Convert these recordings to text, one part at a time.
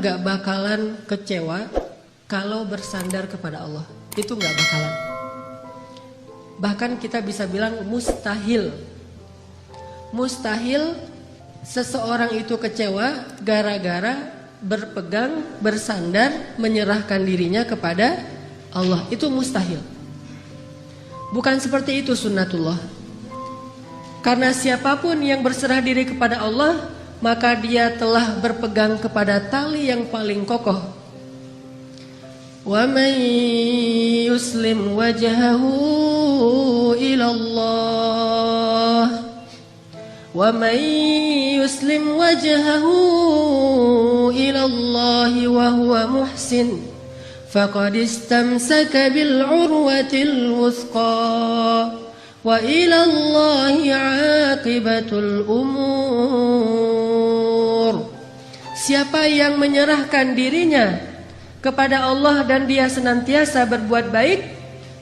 nggak bakalan kecewa kalau bersandar kepada Allah. Itu nggak bakalan. Bahkan kita bisa bilang mustahil. Mustahil seseorang itu kecewa gara-gara berpegang, bersandar, menyerahkan dirinya kepada Allah. Itu mustahil. Bukan seperti itu sunnatullah. Karena siapapun yang berserah diri kepada Allah, maka dia telah berpegang kepada tali yang paling kokoh. Wa man yuslim wajhahu ila Allah, wa man yuslim wajhahu ila Allah wa huwa muhsin faqad istamsaka bil urwatil wuthqa wa ila Allahi aqibatul umur. Siapa yang menyerahkan dirinya kepada Allah dan dia senantiasa berbuat baik,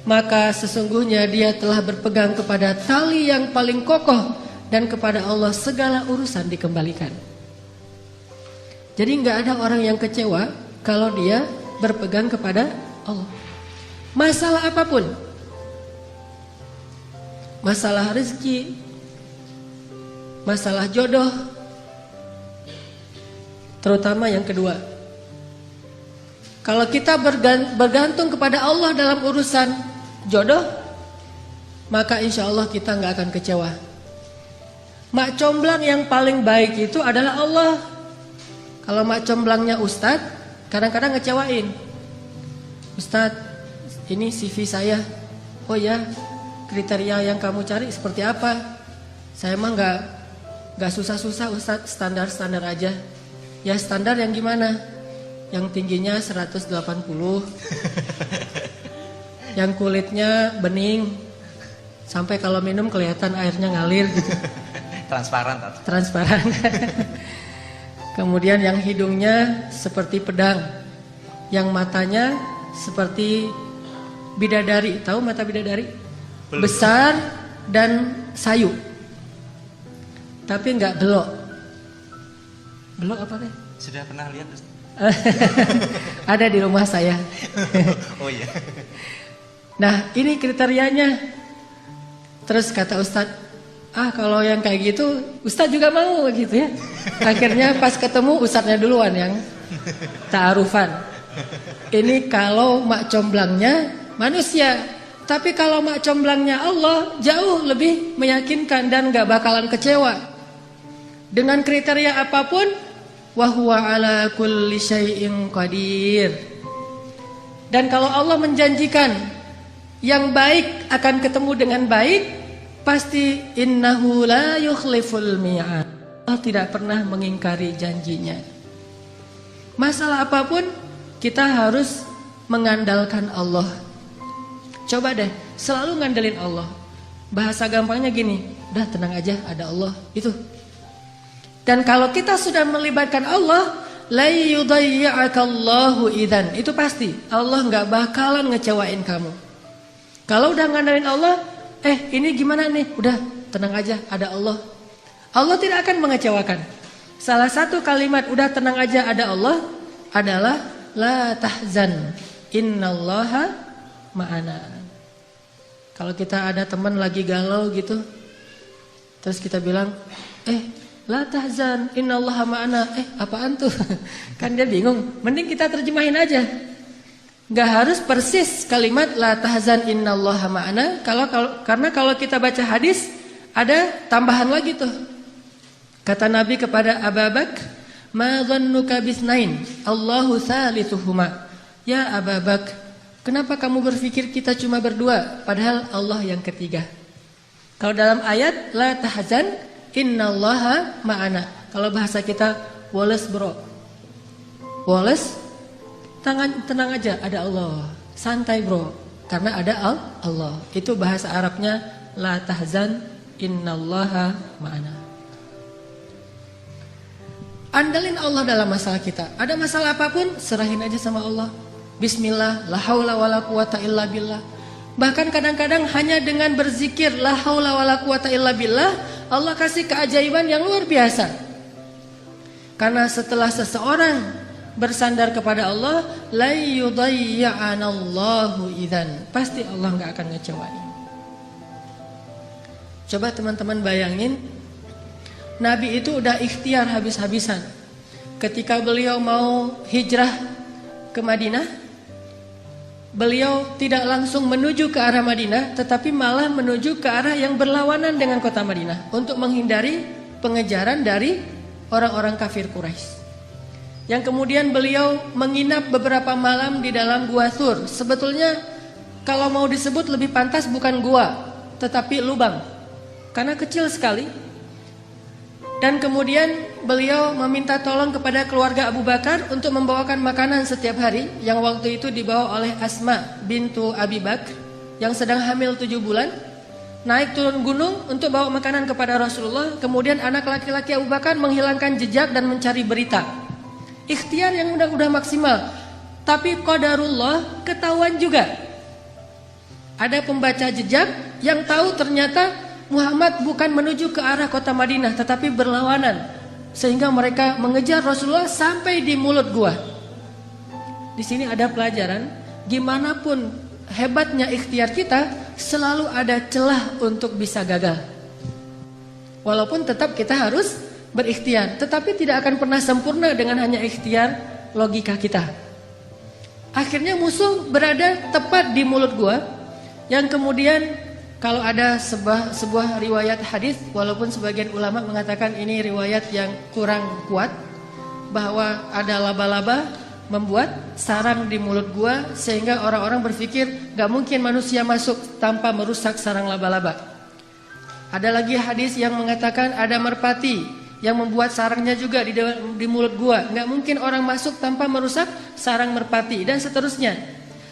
maka sesungguhnya dia telah berpegang kepada tali yang paling kokoh, dan kepada Allah segala urusan dikembalikan. Jadi nggak ada orang yang kecewa kalau dia berpegang kepada Allah. Masalah apapun, masalah rezeki, masalah jodoh, terutama yang kedua. Kalau kita bergantung kepada Allah dalam urusan jodoh, maka insya Allah kita nggak akan kecewa. Mak comblang yang paling baik itu adalah Allah. Kalau mak comblangnya ustadz, kadang-kadang ngecewain. Ustadz, ini CV saya. Oh ya, kriteria yang kamu cari seperti apa? Saya mah nggak susah-susah ustadz, standar-standar aja. Ya standar yang gimana? Yang tingginya 180, yang kulitnya bening, sampai kalau minum kelihatan airnya ngalir gitu. Transparan. Kemudian yang hidungnya seperti pedang, yang matanya seperti bidadari. Tahu mata bidadari? Belum. Besar dan sayu, tapi nggak belok. Belok apa deh? Sudah pernah lihat? Ada di rumah saya. Oh iya. Nah ini kriterianya. Terus kata Ustadz, kalau yang kayak gitu Ustadz juga mau gitu ya. Akhirnya pas ketemu Ustadznya duluan yang ta'arufan. Ini kalau mak comblangnya manusia. Tapi kalau mak comblangnya Allah, jauh lebih meyakinkan dan gak bakalan kecewa. Dengan kriteria apapun, wa huwa ala kulli syai'in qadir. Dan kalau Allah menjanjikan yang baik akan ketemu dengan baik, pasti innahu la yukhliful mi'ad. Allah tidak pernah mengingkari janjinya. Masalah apapun kita harus mengandalkan Allah. Coba deh selalu ngandelin Allah. Bahasa gampangnya gini, udah tenang aja, ada Allah. Itu. Dan kalau kita sudah melibatkan Allah, la yudayyi'akallahu idzan. Itu pasti Allah nggak bakalan ngecewain kamu. Kalau udah ngandelin Allah, ini gimana nih? Udah tenang aja, ada Allah. Allah tidak akan mengecewakan. Salah satu kalimat udah tenang aja ada Allah adalah la tahzan, innallaha ma'ana. Kalau kita ada teman lagi galau gitu, terus kita bilang, la tahzan, innallaha ma'ana. Apaan tuh? Kan dia bingung. Mending kita terjemahin aja. Gak harus persis kalimat la tahzan, innallaha ma'ana. Karena kalau kita baca hadis, ada tambahan lagi tuh. Kata Nabi kepada Abu Bakar, ma dhannuka bisnain, Allahu thalithuhuma. Ya Abu Bakar, kenapa kamu berpikir kita cuma berdua, padahal Allah yang ketiga? Kalau dalam ayat la tahzan, innallaha ma'ana. Kalau bahasa kita, Wallace bro, Wallace, tenang aja, ada Allah. Santai bro, karena ada Allah. Itu bahasa Arabnya la tahzan, innallaha ma'ana. Andalin Allah dalam masalah kita. Ada masalah apapun, serahin aja sama Allah. Bismillah, la haula wala quwata illa billah. Bahkan kadang-kadang hanya dengan berzikir la haula wala quwata illa billah, Allah kasih keajaiban yang luar biasa. Karena setelah seseorang bersandar kepada Allah, la yudayya'anallahu idzan. Pasti Allah enggak akan ngecewain. Coba teman-teman bayangin, Nabi itu udah ikhtiar habis-habisan. Ketika beliau mau hijrah ke Madinah, beliau tidak langsung menuju ke arah Madinah, tetapi malah menuju ke arah yang berlawanan dengan kota Madinah untuk menghindari pengejaran dari orang-orang kafir Quraisy. Yang kemudian beliau menginap beberapa malam di dalam Gua Thur. Sebetulnya kalau mau disebut lebih pantas bukan gua, tetapi lubang, karena kecil sekali. Dan kemudian beliau meminta tolong kepada keluarga Abu Bakar untuk membawakan makanan setiap hari, yang waktu itu dibawa oleh Asma bintu Abi Bakr yang sedang hamil 7 bulan. Naik turun gunung untuk bawa makanan kepada Rasulullah. Kemudian anak laki-laki Abu Bakar menghilangkan jejak dan mencari berita. Ikhtiar yang udah maksimal. Tapi qadarullah, ketahuan juga. Ada pembaca jejak yang tahu ternyata Muhammad bukan menuju ke arah kota Madinah, tetapi berlawanan. Sehingga mereka mengejar Rasulullah sampai di mulut gua. Di sini ada pelajaran, gimana pun hebatnya ikhtiar kita, selalu ada celah untuk bisa gagal. Walaupun tetap kita harus berikhtiar, tetapi tidak akan pernah sempurna dengan hanya ikhtiar logika kita. Akhirnya musuh berada tepat di mulut gua, yang kemudian kalau ada sebuah riwayat hadis, walaupun sebagian ulama mengatakan ini riwayat yang kurang kuat, bahwa ada laba-laba membuat sarang di mulut gua, sehingga orang-orang berpikir gak mungkin manusia masuk tanpa merusak sarang laba-laba. Ada lagi hadis yang mengatakan ada merpati yang membuat sarangnya juga di mulut gua. Gak mungkin orang masuk tanpa merusak sarang merpati, dan seterusnya.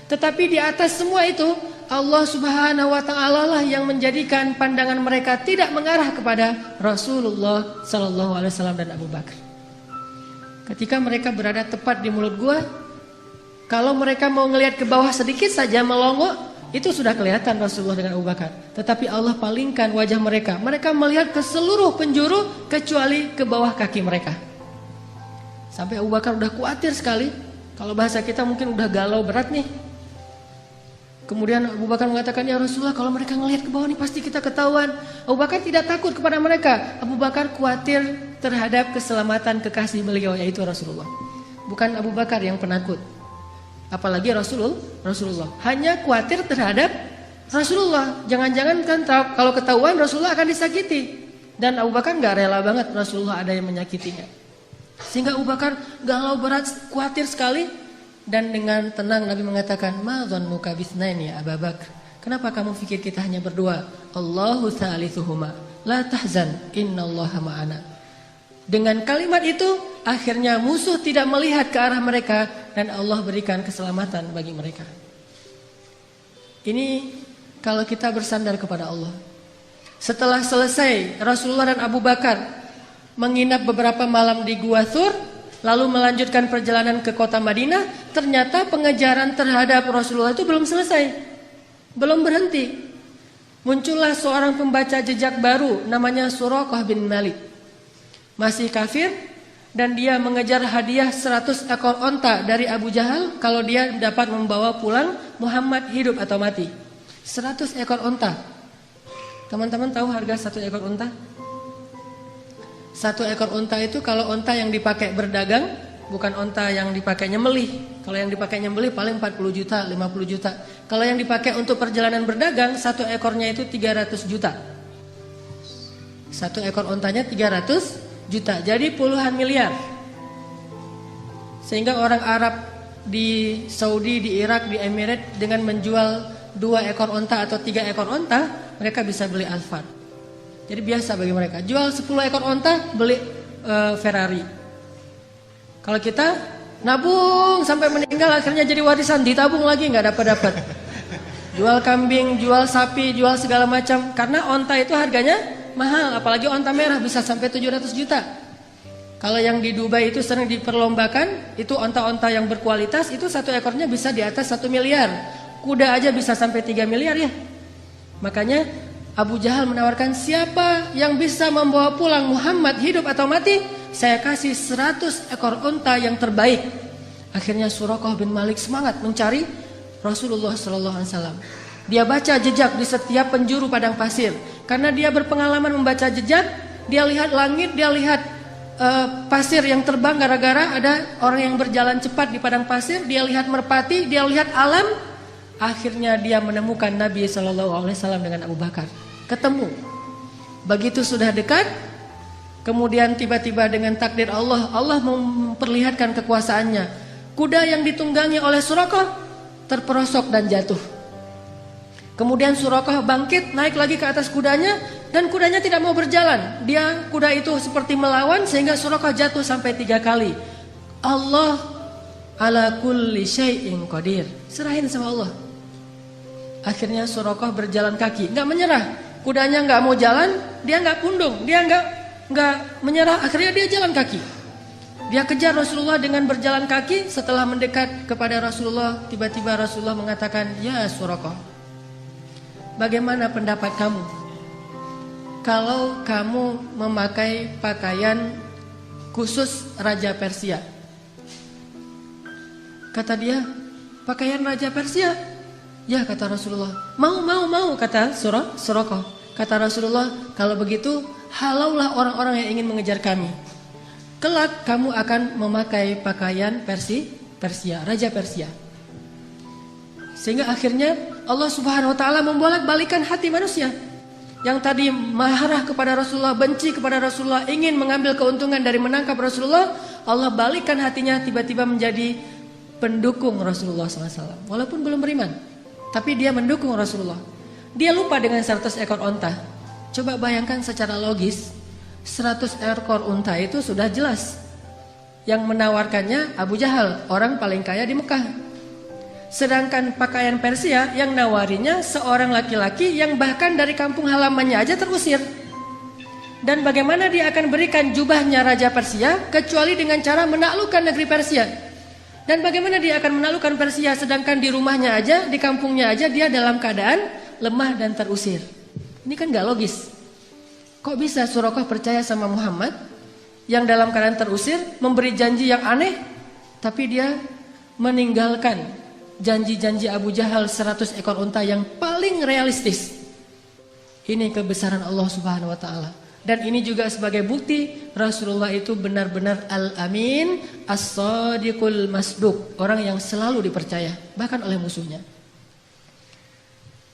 Tetapi di atas semua itu, Allah Subhanahu wa ta'ala lah yang menjadikan pandangan mereka tidak mengarah kepada Rasulullah sallallahu alaihi wasallam dan Abu Bakar. Ketika mereka berada tepat di mulut gua, kalau mereka mau ngelihat ke bawah sedikit saja melongo, itu sudah kelihatan Rasulullah dengan Abu Bakar. Tetapi Allah palingkan wajah mereka. Mereka melihat ke seluruh penjuru kecuali ke bawah kaki mereka. Sampai Abu Bakar udah khawatir sekali. Kalau bahasa kita mungkin udah galau berat nih. Kemudian Abu Bakar mengatakan, ya Rasulullah, kalau mereka ngelihat ke bawah nih pasti kita ketahuan. Abu Bakar tidak takut kepada mereka. Abu Bakar khawatir terhadap keselamatan kekasih beliau, yaitu Rasulullah. Bukan Abu Bakar yang penakut, apalagi Rasulullah. Hanya khawatir terhadap Rasulullah. Jangan-jangan kan kalau ketahuan Rasulullah akan disakiti. Dan Abu Bakar gak rela banget Rasulullah ada yang menyakitinya. Sehingga Abu Bakar galau berat, khawatir sekali. Dan dengan tenang Nabi mengatakan, ma dhannuka bitsnaini ya Abu Bakar. Kenapa kamu pikir kita hanya berdua? Allahu tsalitsuhuma, la tahzan, innallaha ma'ana. Dengan kalimat itu, akhirnya musuh tidak melihat ke arah mereka dan Allah berikan keselamatan bagi mereka. Ini kalau kita bersandar kepada Allah. Setelah selesai Rasulullah dan Abu Bakar menginap beberapa malam di Gua Thur, lalu melanjutkan perjalanan ke kota Madinah, ternyata pengejaran terhadap Rasulullah itu belum selesai. Belum berhenti. Muncullah seorang pembaca jejak baru namanya Suraqah bin Malik. Masih kafir dan dia mengejar hadiah 100 ekor onta dari Abu Jahal kalau dia dapat membawa pulang Muhammad hidup atau mati. 100 ekor onta. Teman-teman tahu harga 1 ekor onta? 1 ekor onta itu kalau onta yang dipakai berdagang, bukan onta yang dipakai nyembelih. Kalau yang dipakai nyembelih paling 40 juta, 50 juta. Kalau yang dipakai untuk perjalanan berdagang, 1 ekornya itu 300 juta. 1 ekor ontanya 300 juta. Jadi puluhan miliar. Sehingga orang Arab di Saudi, di Irak, di Emirat dengan menjual 2 ekor onta atau 3 ekor onta, mereka bisa beli Alphard. Jadi biasa bagi mereka. Jual 10 ekor onta, beli Ferrari. Kalau kita nabung sampai meninggal, akhirnya jadi warisan, ditabung lagi nggak dapat. Jual kambing, jual sapi, jual segala macam. Karena onta itu harganya mahal, apalagi onta merah bisa sampai 700 juta. Kalau yang di Dubai itu sering diperlombakan, itu onta-onta yang berkualitas, itu 1 ekornya bisa di atas 1 miliar. Kuda aja bisa sampai 3 miliar ya. Makanya Abu Jahal menawarkan, siapa yang bisa membawa pulang Muhammad hidup atau mati, saya kasih 100 ekor unta yang terbaik. Akhirnya Suraqah bin Malik semangat mencari Rasulullah sallallahu alaihi wasallam. Dia baca jejak di setiap penjuru padang pasir. Karena dia berpengalaman membaca jejak, dia lihat langit, dia lihat pasir yang terbang gara-gara ada orang yang berjalan cepat di padang pasir. Dia lihat merpati, dia lihat alam. Akhirnya dia menemukan Nabi sallallahu alaihi wasallam dengan Abu Bakar. Ketemu. Begitu sudah dekat, kemudian tiba-tiba dengan takdir Allah, Allah memperlihatkan kekuasaannya. Kuda yang ditunggangi oleh Suraqah terperosok dan jatuh. Kemudian Suraqah bangkit, naik lagi ke atas kudanya, dan kudanya tidak mau berjalan. Kuda itu seperti melawan sehingga Suraqah jatuh sampai 3 kali. Allah ala kulli syai'in qadir. Serahin sama Allah. Akhirnya Suraqah berjalan kaki, nggak menyerah. Kudanya nggak mau jalan, dia nggak pundung, dia nggak menyerah. Akhirnya dia jalan kaki. Dia kejar Rasulullah dengan berjalan kaki. Setelah mendekat kepada Rasulullah, tiba-tiba Rasulullah mengatakan, "Ya Suraqah, bagaimana pendapat kamu kalau kamu memakai pakaian khusus Raja Persia?" Kata dia, "Pakaian Raja Persia?" "Ya," kata Rasulullah. Mau, kata Suraqah. Kata Rasulullah, "Kalau begitu, halaulah orang-orang yang ingin mengejar kami. Kelak kamu akan memakai pakaian Persia, Raja Persia." Sehingga akhirnya Allah Subhanahu wa taala membolak-balikan hati manusia. Yang tadi marah kepada Rasulullah, benci kepada Rasulullah, ingin mengambil keuntungan dari menangkap Rasulullah, Allah balikkan hatinya tiba-tiba menjadi pendukung Rasulullah SAW. Walaupun belum beriman, tapi dia mendukung Rasulullah. Dia lupa dengan 100 ekor onta. Coba bayangkan secara logis, 100 ekor unta itu sudah jelas. Yang menawarkannya Abu Jahal, orang paling kaya di Mekah. Sedangkan pakaian Persia yang nawarinya seorang laki-laki yang bahkan dari kampung halamannya aja terusir. Dan bagaimana dia akan berikan jubahnya Raja Persia kecuali dengan cara menaklukkan negeri Persia. Dan bagaimana dia akan menaklukkan Persia sedangkan di rumahnya aja, di kampungnya aja dia dalam keadaan lemah dan terusir. Ini kan gak logis. Kok bisa Suraqah percaya sama Muhammad yang dalam keadaan terusir, memberi janji yang aneh, tapi dia meninggalkan janji-janji Abu Jahal 100 ekor unta yang paling realistis. Ini kebesaran Allah Subhanahu wa taala. Dan ini juga sebagai bukti Rasulullah itu benar-benar al-amin, as-sadiqul masduq, orang yang selalu dipercaya bahkan oleh musuhnya.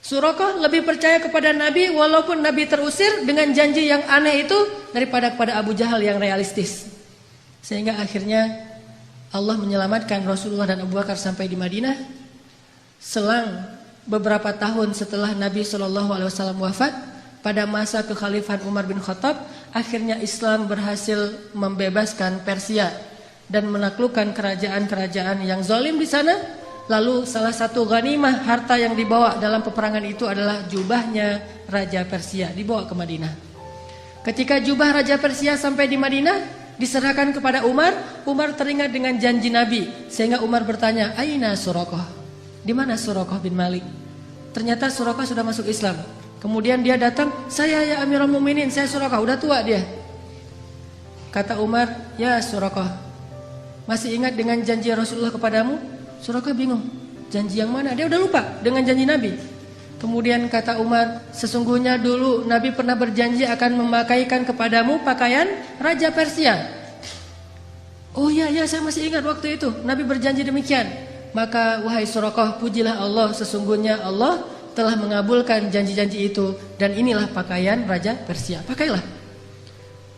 Suraqah lebih percaya kepada Nabi walaupun Nabi terusir dengan janji yang aneh itu daripada kepada Abu Jahal yang realistis. Sehingga akhirnya Allah menyelamatkan Rasulullah dan Abu Bakar sampai di Madinah. Selang beberapa tahun setelah Nabi SAW wafat, pada masa kekhalifahan Umar bin Khattab, akhirnya Islam berhasil membebaskan Persia dan menaklukkan kerajaan-kerajaan yang zalim di sana. Lalu salah satu ghanimah harta yang dibawa dalam peperangan itu adalah jubahnya Raja Persia, dibawa ke Madinah. Ketika jubah Raja Persia sampai di Madinah, diserahkan kepada Umar. Umar teringat dengan janji Nabi, sehingga Umar bertanya, "Aina Suraqah?" Di mana Suraqah bin Malik? Ternyata Suraqah sudah masuk Islam. Kemudian dia datang, "Saya ya Amirul Mukminin, saya Suraqah, udah tua dia." Kata Umar, "Ya Suraqah, masih ingat dengan janji Rasulullah kepadamu?" Suraqah bingung, janji yang mana? Dia udah lupa dengan janji Nabi. Kemudian kata Umar, "Sesungguhnya dulu Nabi pernah berjanji akan memakaikan kepadamu pakaian Raja Persia." "Oh iya, saya masih ingat waktu itu Nabi berjanji demikian." Maka wahai Suraqah, pujilah Allah, sesungguhnya Allah telah mengabulkan janji-janji itu, dan inilah pakaian Raja Persia, pakailah.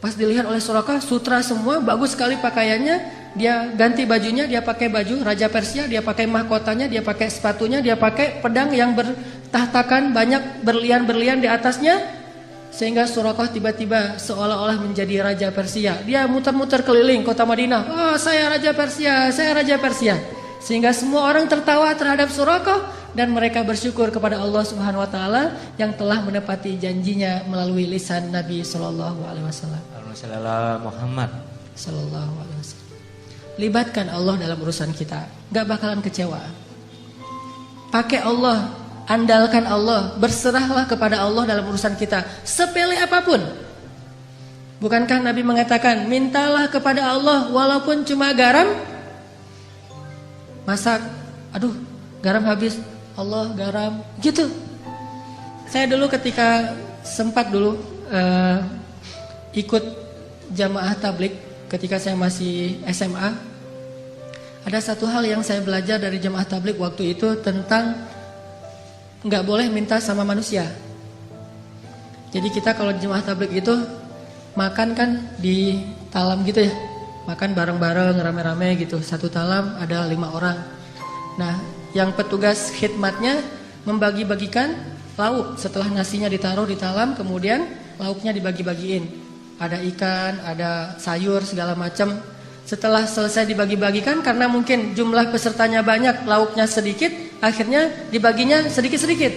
Pas dilihat oleh Suraqah, sutra semua, bagus sekali pakaiannya. Dia ganti bajunya, dia pakai baju Raja Persia, dia pakai mahkotanya, dia pakai sepatunya, dia pakai pedang yang bertahtakan banyak berlian-berlian di atasnya. Sehingga Suraqah tiba-tiba seolah-olah menjadi Raja Persia. Dia muter-muter keliling kota Madinah. "Oh, saya Raja Persia, saya Raja Persia." Sehingga semua orang tertawa terhadap Suraqah dan mereka bersyukur kepada Allah Subhanahu wa taala yang telah menepati janjinya melalui lisan Nabi sallallahu alaihi wasallam. Muhammad sallallahu alaihi wasallam. Libatkan Allah dalam urusan kita, gak bakalan kecewa. Pakai Allah, andalkan Allah, berserahlah kepada Allah dalam urusan kita, sepele apapun. Bukankah Nabi mengatakan, mintalah kepada Allah walaupun cuma garam? masak, aduh garam habis, Allah garam, gitu. Saya dulu ketika sempat dulu ikut jamaah tablik ketika saya masih SMA, ada satu hal yang saya belajar dari jamaah tablik waktu itu tentang nggak boleh minta sama manusia. Jadi kita kalau jamaah tablik itu makan kan di talam gitu ya, makan bareng-bareng rame-rame gitu, satu talam ada 5 orang. Nah, yang petugas khidmatnya membagi-bagikan lauk setelah nasinya ditaruh di talam, kemudian lauknya dibagi-bagiin. Ada ikan, ada sayur segala macam. Setelah selesai dibagi-bagikan, karena mungkin jumlah pesertanya banyak, lauknya sedikit, akhirnya dibaginya sedikit-sedikit.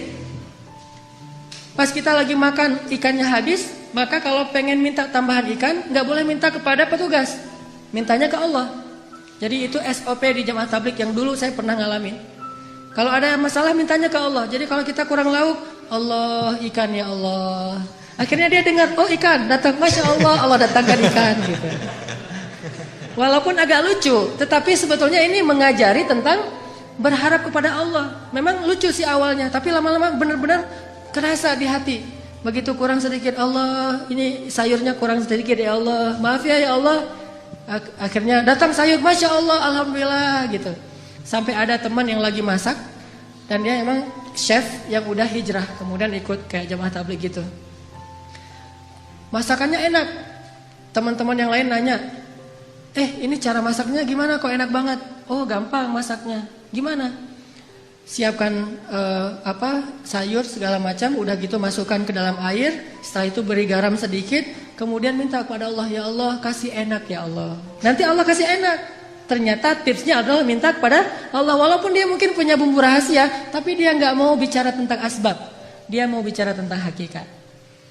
Pas kita lagi makan, ikannya habis, maka kalau pengen minta tambahan ikan, nggak boleh minta kepada petugas, mintanya ke Allah. Jadi itu SOP di jamaah tablik yang dulu saya pernah ngalamin. Kalau ada masalah mintanya ke Allah. Jadi kalau kita kurang lauk, Allah ikan ya Allah. Akhirnya dia dengar, oh ikan datang, Masya Allah, Allah datangkan ikan gitu. Walaupun agak lucu, tetapi sebetulnya ini mengajari tentang berharap kepada Allah. Memang lucu sih awalnya, tapi lama-lama benar-benar kerasa di hati. Begitu kurang sedikit, Allah ini sayurnya kurang sedikit ya Allah, maaf ya Allah. Akhirnya datang sayur, Masya Allah, Alhamdulillah gitu. Sampai ada teman yang lagi masak, dan dia emang chef yang udah hijrah, kemudian ikut kayak jamaah tabligh gitu. Masakannya enak. Teman-teman yang lain nanya, ini cara masaknya gimana kok enak banget? Oh gampang masaknya. Gimana? Siapkan sayur segala macam, udah gitu masukkan ke dalam air, setelah itu beri garam sedikit, kemudian minta kepada Allah, ya Allah kasih enak ya Allah. Nanti Allah kasih enak. Ternyata tipsnya adalah minta kepada Allah, walaupun dia mungkin punya bumbu rahasia, tapi dia nggak mau bicara tentang asbab, dia mau bicara tentang hakikat.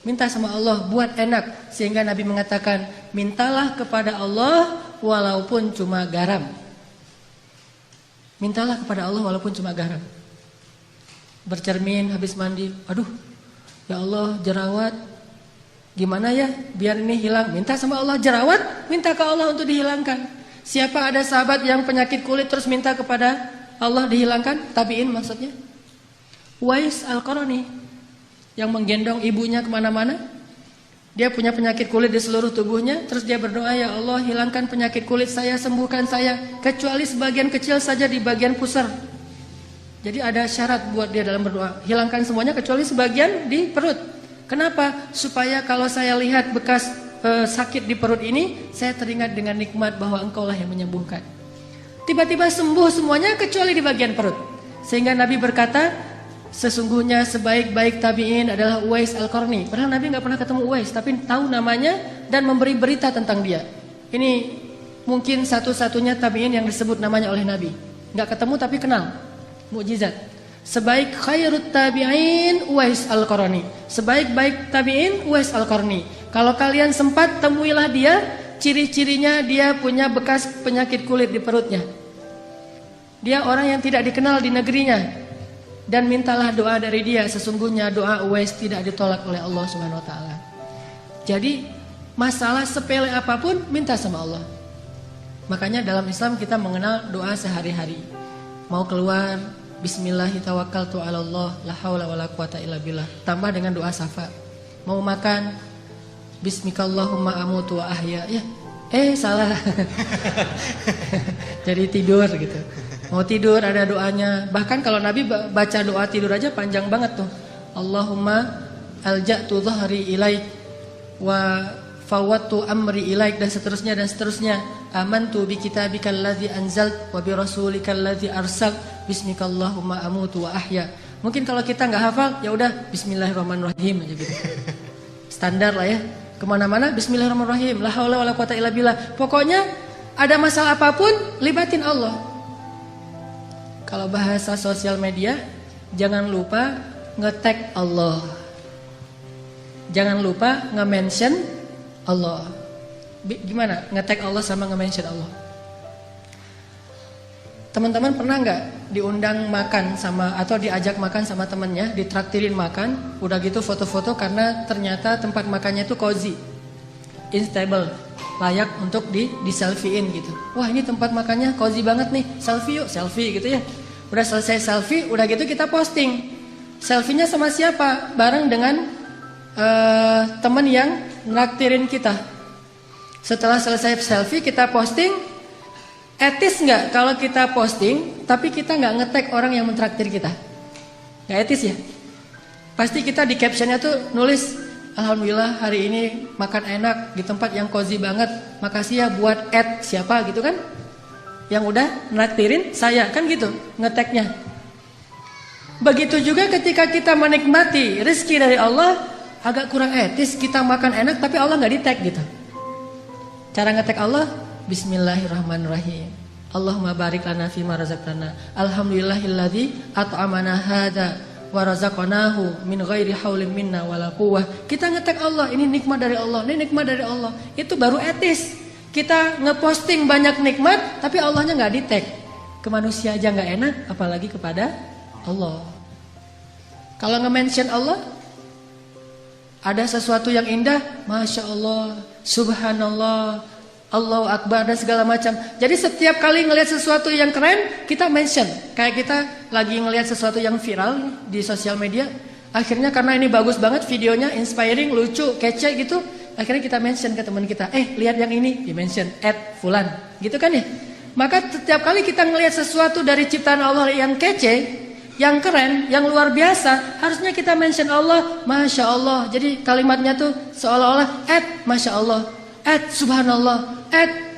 Minta sama Allah buat enak, sehingga Nabi mengatakan, mintalah kepada Allah walaupun cuma garam. Mintalah kepada Allah walaupun cuma garam. Bercermin habis mandi, aduh ya Allah jerawat, gimana ya biar ini hilang. Minta sama Allah jerawat, minta ke Allah untuk dihilangkan. Siapa ada sahabat yang penyakit kulit terus minta kepada Allah dihilangkan? Tabi'in maksudnya. Uwais Al-Qarani yang menggendong ibunya kemana-mana. Dia punya penyakit kulit di seluruh tubuhnya, terus dia berdoa, ya Allah hilangkan penyakit kulit saya, sembuhkan saya, kecuali sebagian kecil saja di bagian pusar. Jadi ada syarat buat dia dalam berdoa, hilangkan semuanya kecuali sebagian di perut. Kenapa? Supaya kalau saya lihat bekas sakit di perut ini, saya teringat dengan nikmat bahwa Engkaulah yang menyembuhkan. Tiba-tiba sembuh semuanya kecuali di bagian perut. Sehingga Nabi berkata, sesungguhnya sebaik-baik tabi'in adalah Uwais Al-Qarni. Padahal Nabi gak pernah ketemu Uwais, tapi tahu namanya dan memberi berita tentang dia. Ini mungkin satu-satunya tabi'in yang disebut namanya oleh Nabi. Gak ketemu tapi kenal. Mukjizat. Sebaik khairut tabi'in Uwais Al-Qarni. Sebaik-baik tabi'in Uwais Al-Qarni. Kalau kalian sempat temuilah dia, ciri-cirinya dia punya bekas penyakit kulit di perutnya. Dia orang yang tidak dikenal di negerinya. Dan mintalah doa dari dia, sesungguhnya doa Uwais tidak ditolak oleh Allah Subhanahu wa taala. Jadi masalah sepele apapun minta sama Allah. Makanya dalam Islam kita mengenal doa sehari-hari. Mau keluar, bismillahi tawakkaltu 'alallah, la haula wala quwata illa billah. Tambah dengan doa syafa. Mau makan, bismikallahumma amutu wa ahya. Ya, salah. Jadi tidur gitu. Mau tidur ada doanya. Bahkan kalau Nabi baca doa tidur aja panjang banget tuh. Allahumma alja'tu dhahri ilaik wa fawattu amri ilaik, dan seterusnya dan seterusnya. Amantu bi kitabikal ladzi anzalt wa bi rasulikal ladzi arsal bismikallahumma amutu wa ahya. Mungkin kalau kita nggak hafal, ya udah bismillahirrahmanirrahim aja gitu. Standar lah ya. Kemana-mana bismillahirrahmanirrahim, la haula wala quwata illa billah. Pokoknya ada masalah apapun libatin Allah. Kalau bahasa sosial media, jangan lupa nge-tag Allah. Jangan lupa nge-mention Allah. Gimana nge-tag Allah sama nge-mention Allah? Teman-teman pernah nggak diundang makan sama, atau diajak makan sama temennya, ditraktirin makan, udah gitu foto-foto karena ternyata tempat makannya itu cozy, instable. layak untuk di selfiein gitu. Wah ini tempat makannya cozy banget nih, selfie yuk, selfie gitu ya. Udah selesai selfie, udah gitu kita posting. Selfie-nya sama siapa? Bareng dengan teman yang nraktirin kita. Setelah selesai selfie kita posting. Etis nggak kalau kita posting tapi kita nggak nge-tag orang yang mentraktir kita? Nggak etis ya? Pasti kita di captionnya tuh nulis, alhamdulillah hari ini makan enak di tempat yang cozy banget. Makasih ya buat siapa gitu kan? Yang udah nraktirin saya kan gitu nge-tagnya. Begitu juga ketika kita menikmati rezeki dari Allah, agak kurang etis kita makan enak tapi Allah nggak di-tag gitu. Cara nge-tag Allah, Bismillahirrahmanirrahim. Allahumma barik lana fima razaqtana. Alhamdulillahilladzi at'amana hadza wa razaqnahu min ghairi haulin minna wala quwwah. Kita nge-tag Allah, ini nikmat dari Allah, ini nikmat dari Allah. Itu baru etis. Kita ngeposting banyak nikmat tapi Allahnya nggak di-tag. Ke manusia aja nggak enak, apalagi kepada Allah. Kalau nge-mention Allah, ada sesuatu yang indah, Masya Allah, Subhanallah, Allahu Akbar dan segala macam. Jadi setiap kali ngelihat sesuatu yang keren, kita mention. Kayak kita lagi ngelihat sesuatu yang viral di sosial media, akhirnya karena ini bagus banget videonya, inspiring, lucu, kece gitu, akhirnya kita mention ke teman kita, lihat yang ini, di mention @fulan, gitu kan ya. Maka setiap kali kita ngelihat sesuatu dari ciptaan Allah yang kece, yang keren, yang luar biasa, harusnya kita mention Allah, Masya Allah. Jadi kalimatnya tuh seolah-olah Masya Allah, Subhanallah,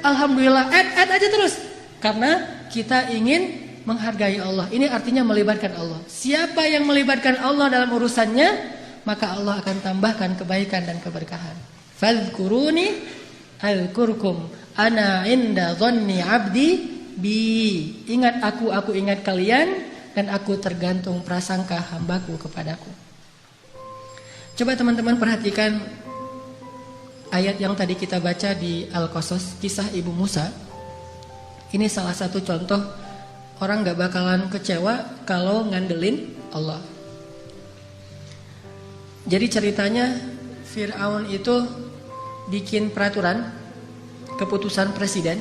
Alhamdulillah, aja terus. Karena kita ingin menghargai Allah. Ini artinya melibatkan Allah. Siapa yang melibatkan Allah dalam urusannya, maka Allah akan tambahkan kebaikan dan keberkahan. Fadhkuruni alkurkum ana inda dhanni abdi bi. Ingat aku ingat kalian, dan aku tergantung prasangka hambaku kepadaku. Coba teman-teman perhatikan ayat yang tadi kita baca di Al-Qasas, kisah Ibu Musa. Ini salah satu contoh orang gak bakalan kecewa kalau ngandelin Allah. Jadi ceritanya Fir'aun itu bikin peraturan, keputusan presiden,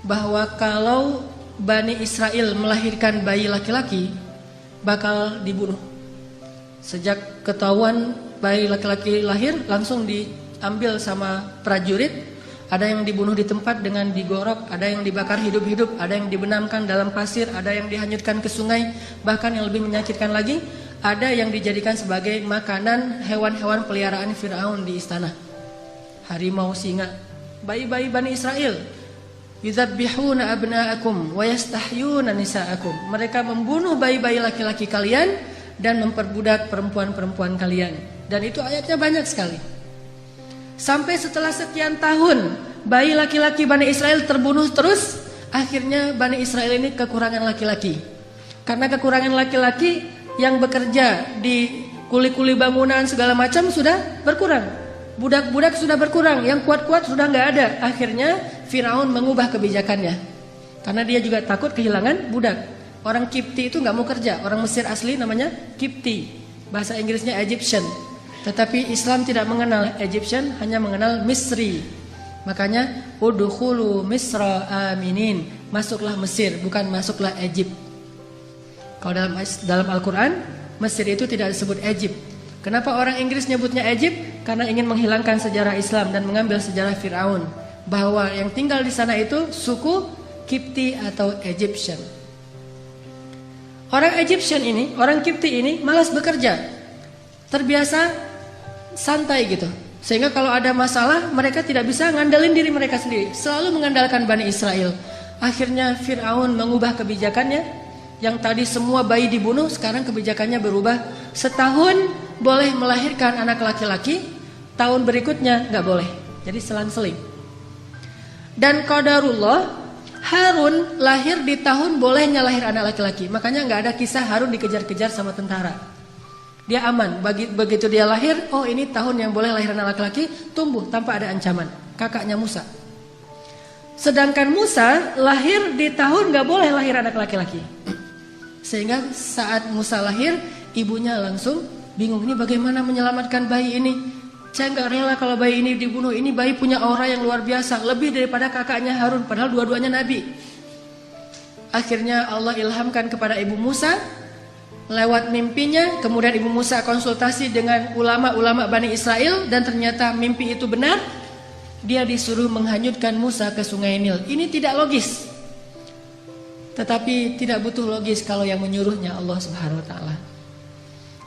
bahwa kalau Bani Israel melahirkan bayi laki-laki bakal dibunuh. Sejak ketahuan bayi laki-laki lahir, langsung diambil sama prajurit. Ada yang dibunuh di tempat dengan digorok, ada yang dibakar hidup-hidup, ada yang dibenamkan dalam pasir, ada yang dihanyutkan ke sungai. Bahkan yang lebih menyakitkan lagi, ada yang dijadikan sebagai makanan hewan-hewan peliharaan Fir'aun di istana. Harimau, singa, bayi-bayi Bani Israel. Yudzabbihuna abna'akum wa yastahyuna nisa'akum. Mereka membunuh bayi-bayi laki-laki kalian dan memperbudak perempuan-perempuan kalian. Dan itu ayatnya banyak sekali. Sampai setelah sekian tahun bayi laki-laki Bani Israel terbunuh terus, akhirnya Bani Israel ini kekurangan laki-laki. Karena kekurangan laki-laki yang bekerja di kuli-kuli bangunan segala macam sudah berkurang. Budak-budak sudah berkurang, yang kuat-kuat sudah nggak ada. Akhirnya Firaun mengubah kebijakannya, karena dia juga takut kehilangan budak. Orang Kipti itu nggak mau kerja, orang Mesir asli namanya Kipti, bahasa Inggrisnya Egyptian. Tetapi Islam tidak mengenal Egyptian, hanya mengenal Misri. Makanya udkhulu Misra aminin, masuklah Mesir, bukan masuklah Egypt. Kalau dalam Al-Quran, Mesir itu tidak disebut Egypt. Kenapa orang Inggris nyebutnya Egypt? Karena ingin menghilangkan sejarah Islam dan mengambil sejarah Fir'aun, bahwa yang tinggal di sana itu suku Kipti atau Egyptian. Orang Egyptian ini, orang Kipti ini malas bekerja, terbiasa santai gitu. Sehingga kalau ada masalah, mereka tidak bisa ngandelin diri mereka sendiri, selalu mengandalkan Bani Israel. Akhirnya Fir'aun mengubah kebijakannya. Yang tadi semua bayi dibunuh, sekarang kebijakannya berubah. Setahun boleh melahirkan anak laki-laki, tahun berikutnya nggak boleh. Jadi selang-seling. Dan qadarullah, Harun lahir di tahun bolehnya lahir anak laki-laki. Makanya nggak ada kisah Harun dikejar-kejar sama tentara. Dia aman. Begitu dia lahir, oh ini tahun yang boleh lahir anak laki-laki, tumbuh tanpa ada ancaman. Kakaknya Musa. Sedangkan Musa lahir di tahun nggak boleh lahir anak laki-laki. Sehingga saat Musa lahir, ibunya langsung bingung, ini bagaimana menyelamatkan bayi ini. saya nggak rela kalau bayi ini dibunuh. Ini bayi punya aura yang luar biasa, lebih daripada kakaknya Harun, padahal dua-duanya nabi. Akhirnya Allah ilhamkan kepada Ibu Musa lewat mimpinya. Kemudian Ibu Musa konsultasi dengan ulama-ulama Bani Israel, dan ternyata mimpi itu benar. Dia disuruh menghanyutkan Musa ke sungai Nil. Ini tidak logis, tetapi tidak butuh logis kalau yang menyuruhnya Allah Subhanahu wa taala.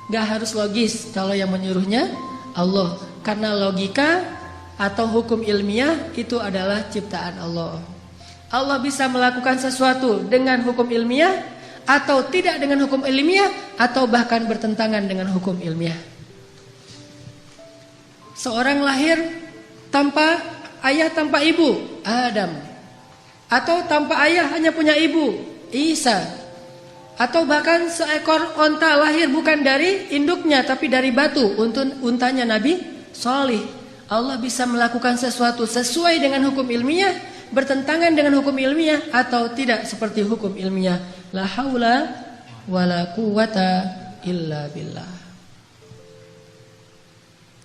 Gak harus logis kalau yang menyuruhnya Allah, karena logika atau hukum ilmiah itu adalah ciptaan Allah. Allah bisa melakukan sesuatu dengan hukum ilmiah, atau tidak dengan hukum ilmiah, atau bahkan bertentangan dengan hukum ilmiah. Seorang lahir tanpa ayah, tanpa ibu, Adam. Atau tanpa ayah hanya punya ibu, Isa. Atau bahkan seekor onta lahir bukan dari induknya tapi dari batu, untanya Nabi Shalih. Allah bisa melakukan sesuatu sesuai dengan hukum ilmiah, bertentangan dengan hukum ilmiah, atau tidak seperti hukum ilmiah. La haula wala quwata illa billah.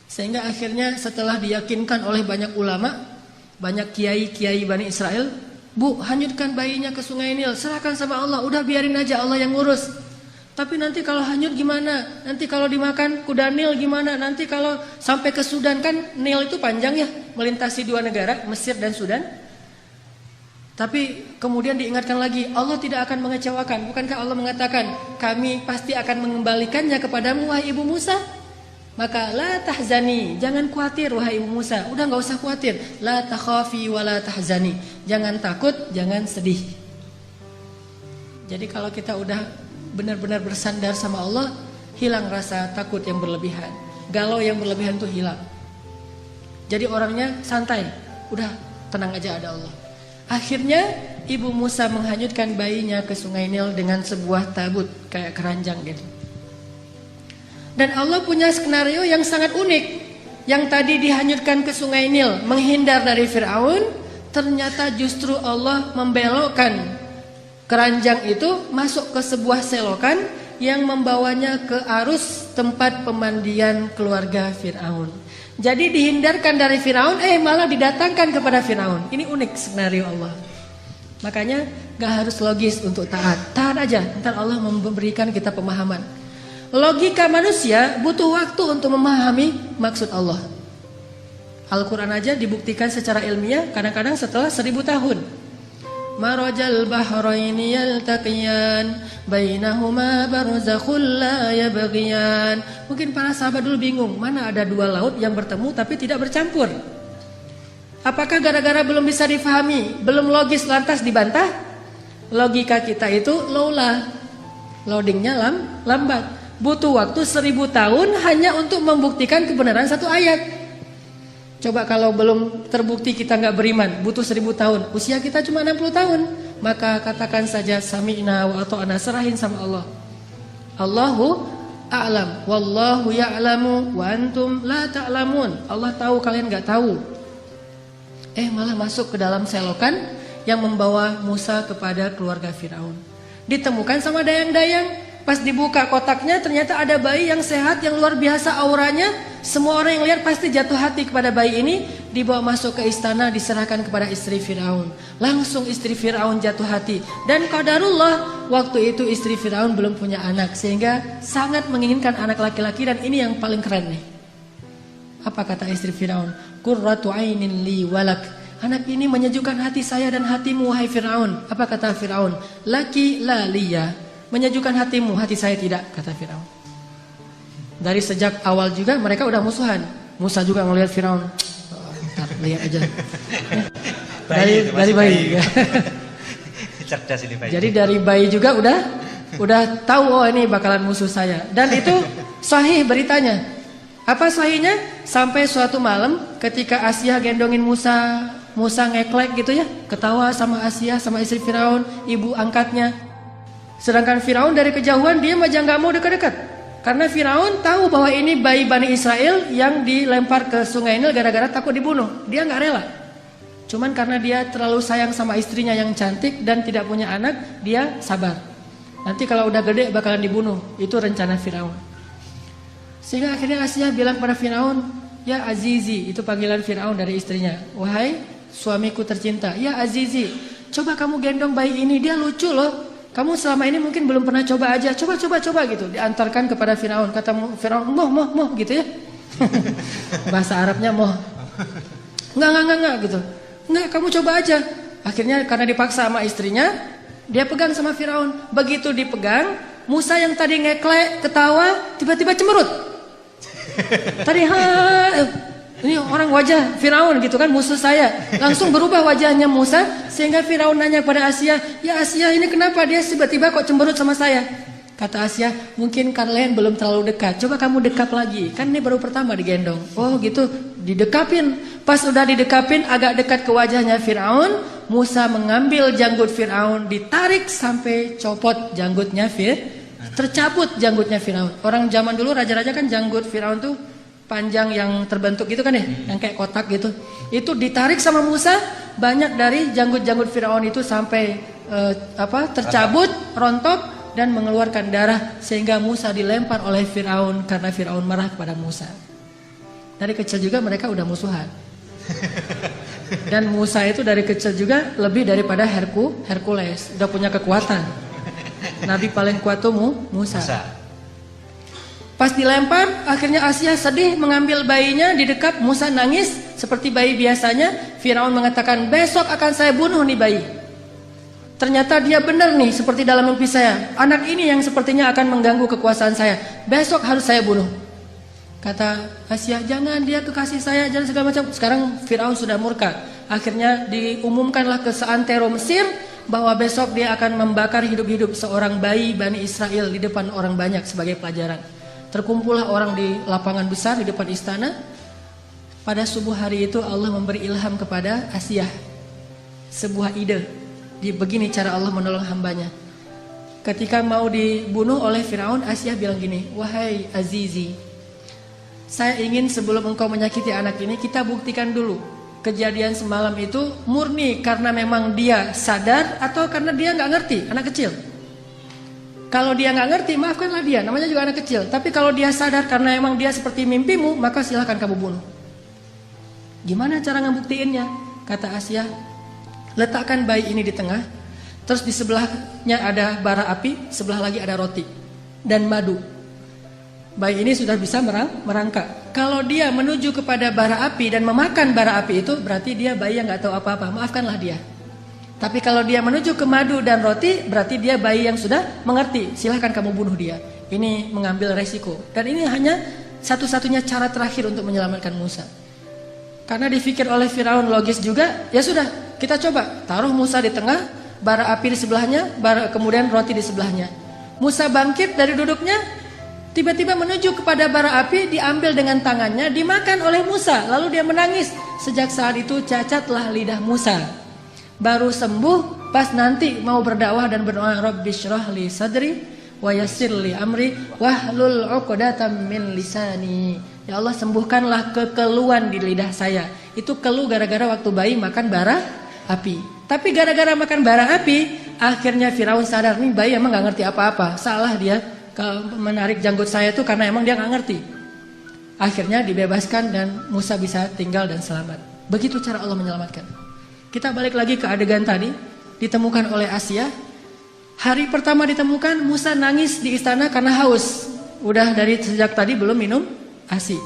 Sehingga akhirnya setelah diyakinkan oleh banyak ulama, banyak kiai-kiai Bani Israel, Bu, hanyutkan bayinya ke sungai Nil, serahkan sama Allah, udah biarin aja Allah yang ngurus. Tapi nanti kalau hanyut gimana? Nanti kalau dimakan kuda Nil gimana? Nanti kalau sampai ke Sudan, kan Nil itu panjang ya, melintasi dua negara, Mesir dan Sudan. Tapi kemudian diingatkan lagi, Allah tidak akan mengecewakan. Bukankah Allah mengatakan, kami pasti akan mengembalikannya kepadamu wahai Ibu Musa? Maka la tahzani, jangan khawatir wahai Ibu Musa. Udah gak usah khawatir. La takhafi wa la tahzani, jangan takut, jangan sedih. Jadi kalau kita udah benar-benar bersandar sama Allah, hilang rasa takut yang berlebihan, galau yang berlebihan itu hilang. Jadi orangnya santai, udah tenang aja ada Allah. Akhirnya Ibu Musa menghanyutkan bayinya ke sungai Nil dengan sebuah tabut kayak keranjang gitu. Dan Allah punya skenario yang sangat unik. Yang tadi dihanyutkan ke sungai Nil menghindar dari Fir'aun, ternyata justru Allah membelokkan keranjang itu masuk ke sebuah selokan yang membawanya ke arus tempat pemandian keluarga Fir'aun. Jadi dihindarkan dari Fir'aun, malah didatangkan kepada Fir'aun. Ini unik skenario Allah. Makanya gak harus logis untuk taat. Taat aja, ntar Allah memberikan kita pemahaman. Logika manusia butuh waktu untuk memahami maksud Allah. Al-Quran aja dibuktikan secara ilmiah kadang-kadang setelah 1000 tahun. Marajal bahraini yaltaqiyan bainahuma barzakhul la yabghiyan. Mungkin para sahabat dulu bingung, mana ada dua laut yang bertemu tapi tidak bercampur. Apakah gara-gara belum bisa difahami, belum logis lantas dibantah? Logika kita itu loadingnya lambat. Butuh waktu 1000 tahun hanya untuk membuktikan kebenaran satu ayat. Coba kalau belum terbukti kita nggak beriman, butuh 1000 tahun. Usia kita cuma 60 tahun. Maka katakan saja sami'na wa ata'na, serahin sama Allah. Allahu a'lam, wallahu ya'lamu wa antum la ta'lamun. Allah tahu, kalian nggak tahu. Malah masuk ke dalam selokan yang membawa Musa kepada keluarga Fir'aun. Ditemukan sama dayang-dayang. Pas dibuka kotaknya ternyata ada bayi yang sehat, yang luar biasa auranya. Semua orang yang lihat pasti jatuh hati kepada bayi ini. Dibawa masuk ke istana, diserahkan kepada istri Fir'aun. Langsung istri Fir'aun jatuh hati. Dan qadarullah, waktu itu istri Fir'aun belum punya anak, sehingga sangat menginginkan anak laki-laki. Dan ini yang paling keren nih. Apa kata istri Fir'aun? Qurratu ainin li walak. Anak ini menyejukkan hati saya dan hatimu wahai Fir'aun. Apa kata Fir'aun? Laki la liya. Menyejukkan hatimu, hati saya tidak, kata Fir'aun. Dari sejak awal juga mereka udah musuhan. Musa juga ngelihat Fir'aun. Ntar lihat aja. Dari bayi. Cerdas ini bayi. Jadi dari bayi juga udah tahu, oh ini bakalan musuh saya. Dan itu sahih beritanya. Apa sahihnya? Sampai suatu malam ketika Asia gendongin Musa ngeklek gitu ya, ketawa sama Asia, sama istri Fir'aun, ibu angkatnya. Sedangkan Fir'aun dari kejauhan dia aja gak mau dekat-dekat. Karena Fir'aun tahu bahwa ini bayi Bani Israel yang dilempar ke sungai Nil gara-gara takut dibunuh. Dia gak rela. Cuman karena dia terlalu sayang sama istrinya yang cantik dan tidak punya anak, dia sabar. Nanti kalau udah gede bakalan dibunuh. Itu rencana Fir'aun. Sehingga akhirnya Asia bilang pada Fir'aun, Ya Azizi, itu panggilan Fir'aun dari istrinya. Wahai suamiku tercinta, ya Azizi, coba kamu gendong bayi ini, dia lucu loh. Kamu selama ini mungkin belum pernah coba aja, coba gitu. Diantarkan kepada Fir'aun. Kata Fir'aun, moh gitu ya. Bahasa Arabnya moh. Enggak gitu. Enggak, kamu coba aja. Akhirnya karena dipaksa sama istrinya, dia pegang sama Fir'aun. Begitu dipegang, Musa yang tadi ngeklek, ketawa, tiba-tiba cemberut. Tadi ini orang wajah Firaun gitu kan, musuh saya. Langsung berubah wajahnya Musa, sehingga Firaun nanya kepada Asia, "Ya Asia, ini kenapa dia tiba-tiba kok cemberut sama saya?" Kata Asia, "Mungkin kalian belum terlalu dekat. Coba kamu dekap lagi. Kan ini baru pertama digendong." Oh gitu, didekapin. Pas udah didekapin agak dekat ke wajahnya Firaun, Musa mengambil janggut Firaun, ditarik sampai copot janggutnya tercabut janggutnya Firaun. Orang zaman dulu raja-raja kan janggut Firaun tuh panjang yang terbentuk gitu kan ya, yang kayak kotak gitu. Itu ditarik sama Musa, banyak dari janggut-janggut Firaun itu sampai tercabut, rontok dan mengeluarkan darah, sehingga Musa dilempar oleh Firaun karena Firaun marah kepada Musa. Dari kecil juga mereka udah musuhan. Dan Musa itu dari kecil juga lebih daripada Hercules, udah punya kekuatan. Nabi paling kuat tuh Musa. Pas dilempar, akhirnya Asia sedih mengambil bayinya, didekap, Musa nangis seperti bayi biasanya. Firaun mengatakan, "Besok akan saya bunuh nih bayi." Ternyata dia benar nih, seperti dalam mimpi saya. Anak ini yang sepertinya akan mengganggu kekuasaan saya. Besok harus saya bunuh. Kata Asia, "Jangan, dia kekasih saya, jangan segala macam." Sekarang Firaun sudah murka. Akhirnya diumumkanlah ke seantero Mesir bahwa besok dia akan membakar hidup-hidup seorang bayi Bani Israel di depan orang banyak sebagai pelajaran. Terkumpullah orang di lapangan besar di depan istana. Pada subuh hari itu Allah memberi ilham kepada Asia sebuah ide. Begini cara Allah menolong hambanya. Ketika mau dibunuh oleh Firaun, Asia bilang gini, "Wahai Azizi, saya ingin sebelum engkau menyakiti anak ini, kita buktikan dulu kejadian semalam itu murni karena memang dia sadar atau karena dia nggak ngerti, anak kecil. Kalau dia nggak ngerti, maafkanlah dia, namanya juga anak kecil. Tapi kalau dia sadar karena memang dia seperti mimpimu, maka silahkan kamu bunuh." Gimana cara ngebuktiinnya? Kata Asia, "Letakkan bayi ini di tengah, terus di sebelahnya ada bara api, sebelah lagi ada roti dan madu. Bayi ini sudah bisa merangkak. Kalau dia menuju kepada bara api dan memakan bara api itu, berarti dia bayi yang nggak tahu apa-apa. Maafkanlah dia. Tapi kalau dia menuju ke madu dan roti, berarti dia bayi yang sudah mengerti. Silahkan kamu bunuh dia." Ini mengambil resiko. Dan ini hanya satu-satunya cara terakhir untuk menyelamatkan Musa. Karena difikir oleh Firaun logis juga, ya sudah, kita coba taruh Musa di tengah, bara api di sebelahnya, kemudian roti di sebelahnya. Musa bangkit dari duduknya, tiba-tiba menuju kepada bara api, diambil dengan tangannya, dimakan oleh Musa. Lalu dia menangis. Sejak saat itu cacatlah lidah Musa. Baru sembuh pas nanti mau berdakwah dan berdoa, "Rabbi syrah li sadri wa yassir li amri wahlul 'uqdatam min lisani." Ya Allah, sembuhkanlah kekeluhan di lidah saya. Itu keluh gara-gara waktu bayi makan bara api. Tapi gara-gara makan bara api, akhirnya Firaun sadar, nih bayi emang gak ngerti apa-apa. Salah dia menarik janggut saya itu karena emang dia gak ngerti. Akhirnya dibebaskan dan Musa bisa tinggal dan selamat. Begitu cara Allah menyelamatkan. Kita balik lagi ke adegan tadi. Ditemukan oleh Asia. Hari pertama ditemukan, Musa nangis di istana karena haus. Udah dari sejak tadi belum minum ASI.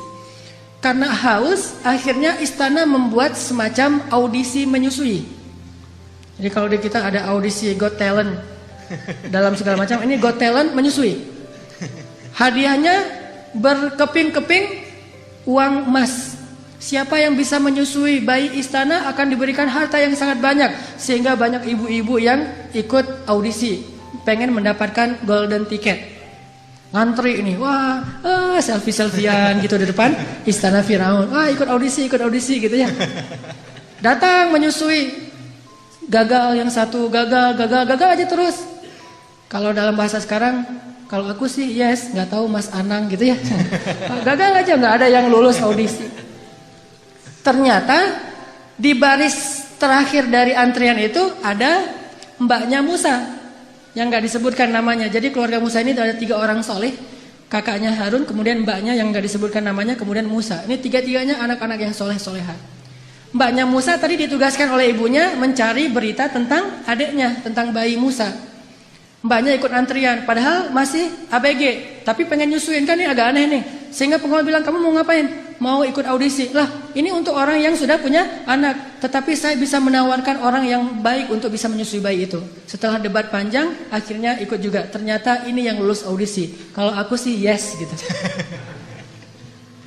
Karena haus, akhirnya istana membuat semacam audisi menyusui. Jadi kalau di kita ada audisi Got Talent dalam segala macam, ini Got Talent menyusui. Hadiahnya berkeping-keping uang emas. Siapa yang bisa menyusui bayi istana akan diberikan harta yang sangat banyak. Sehingga banyak ibu-ibu yang ikut audisi, pengen mendapatkan golden ticket. Ngantri ini, wah, selfie-selfian gitu di depan istana Firaun. Wah, ikut audisi gitu ya. Datang menyusui, gagal yang satu, gagal aja terus. Kalau dalam bahasa sekarang, kalau aku sih yes, nggak tahu Mas Anang gitu ya. Gagal aja, nggak ada yang lulus audisi. Ternyata di baris terakhir dari antrian itu ada mbaknya Musa yang nggak disebutkan namanya. Jadi keluarga Musa ini ada 3 orang soleh. kakaknya Harun, kemudian mbaknya yang nggak disebutkan namanya, kemudian Musa. Ini tiga-tiganya anak-anak yang soleh-soleha. Mbaknya Musa tadi ditugaskan oleh ibunya mencari berita tentang adiknya, tentang bayi Musa. Mbaknya ikut antrian, padahal masih ABG, tapi pengen nyusuin, kan ini agak aneh nih. Sehingga pengawal bilang, kamu mau ngapain? Mau ikut audisi. Lah, ini untuk orang yang sudah punya anak, tetapi saya bisa menawarkan orang yang baik untuk bisa menyusui bayi itu. Setelah debat panjang, akhirnya ikut juga. Ternyata ini yang lulus audisi. Kalau aku sih yes gitu.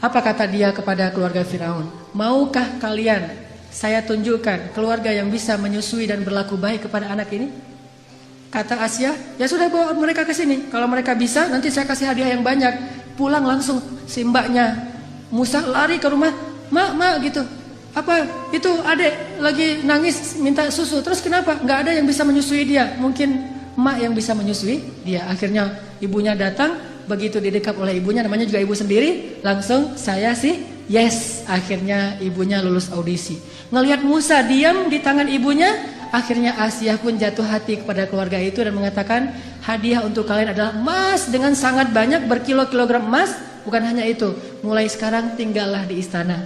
Apa kata dia kepada keluarga Firaun? Maukah kalian saya tunjukkan keluarga yang bisa menyusui dan berlaku baik kepada anak ini? Kata Asia, ya sudah bawa mereka ke sini. Kalau mereka bisa, nanti saya kasih hadiah yang banyak. Pulang langsung si mbaknya Musa lari ke rumah, mak gitu. Apa itu adek lagi nangis minta susu. Terus kenapa? Nggak ada yang bisa menyusui dia. Mungkin mak yang bisa menyusui dia. Akhirnya ibunya datang. Begitu didekap oleh ibunya, namanya juga ibu sendiri, langsung saya sih yes. Akhirnya ibunya lulus audisi. Ngelihat Musa diam di tangan ibunya, akhirnya Asia pun jatuh hati kepada keluarga itu dan mengatakan, hadiah untuk kalian adalah emas dengan sangat banyak, berkilo-kilogram emas. Bukan hanya itu, mulai sekarang tinggallah di istana.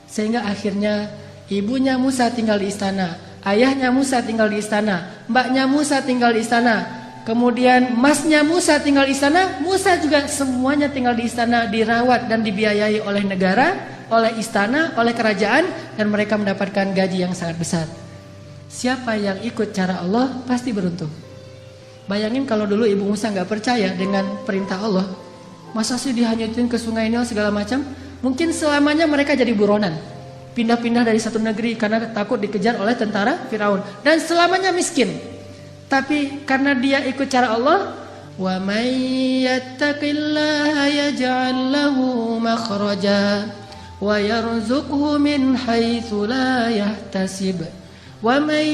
Sehingga akhirnya ibunya Musa tinggal di istana, ayahnya Musa tinggal di istana, mbaknya Musa tinggal di istana, kemudian masnya Musa tinggal di istana, Musa juga semuanya tinggal di istana, dirawat dan dibiayai oleh negara, oleh istana, oleh kerajaan, dan mereka mendapatkan gaji yang sangat besar. Siapa yang ikut cara Allah pasti beruntung. Bayangin kalau dulu ibu Musa nggak percaya dengan perintah Allah, masa sih dihanyutin ke sungai Nil segala macam? Mungkin selamanya mereka jadi buronan, pindah-pindah dari satu negeri karena takut dikejar oleh tentara Firaun, dan selamanya miskin. Tapi karena dia ikut cara Allah, wa may yattaqillaha yaj'al lahu makhraja wa yarzuqhu min haitsu la yahtasib. Wa may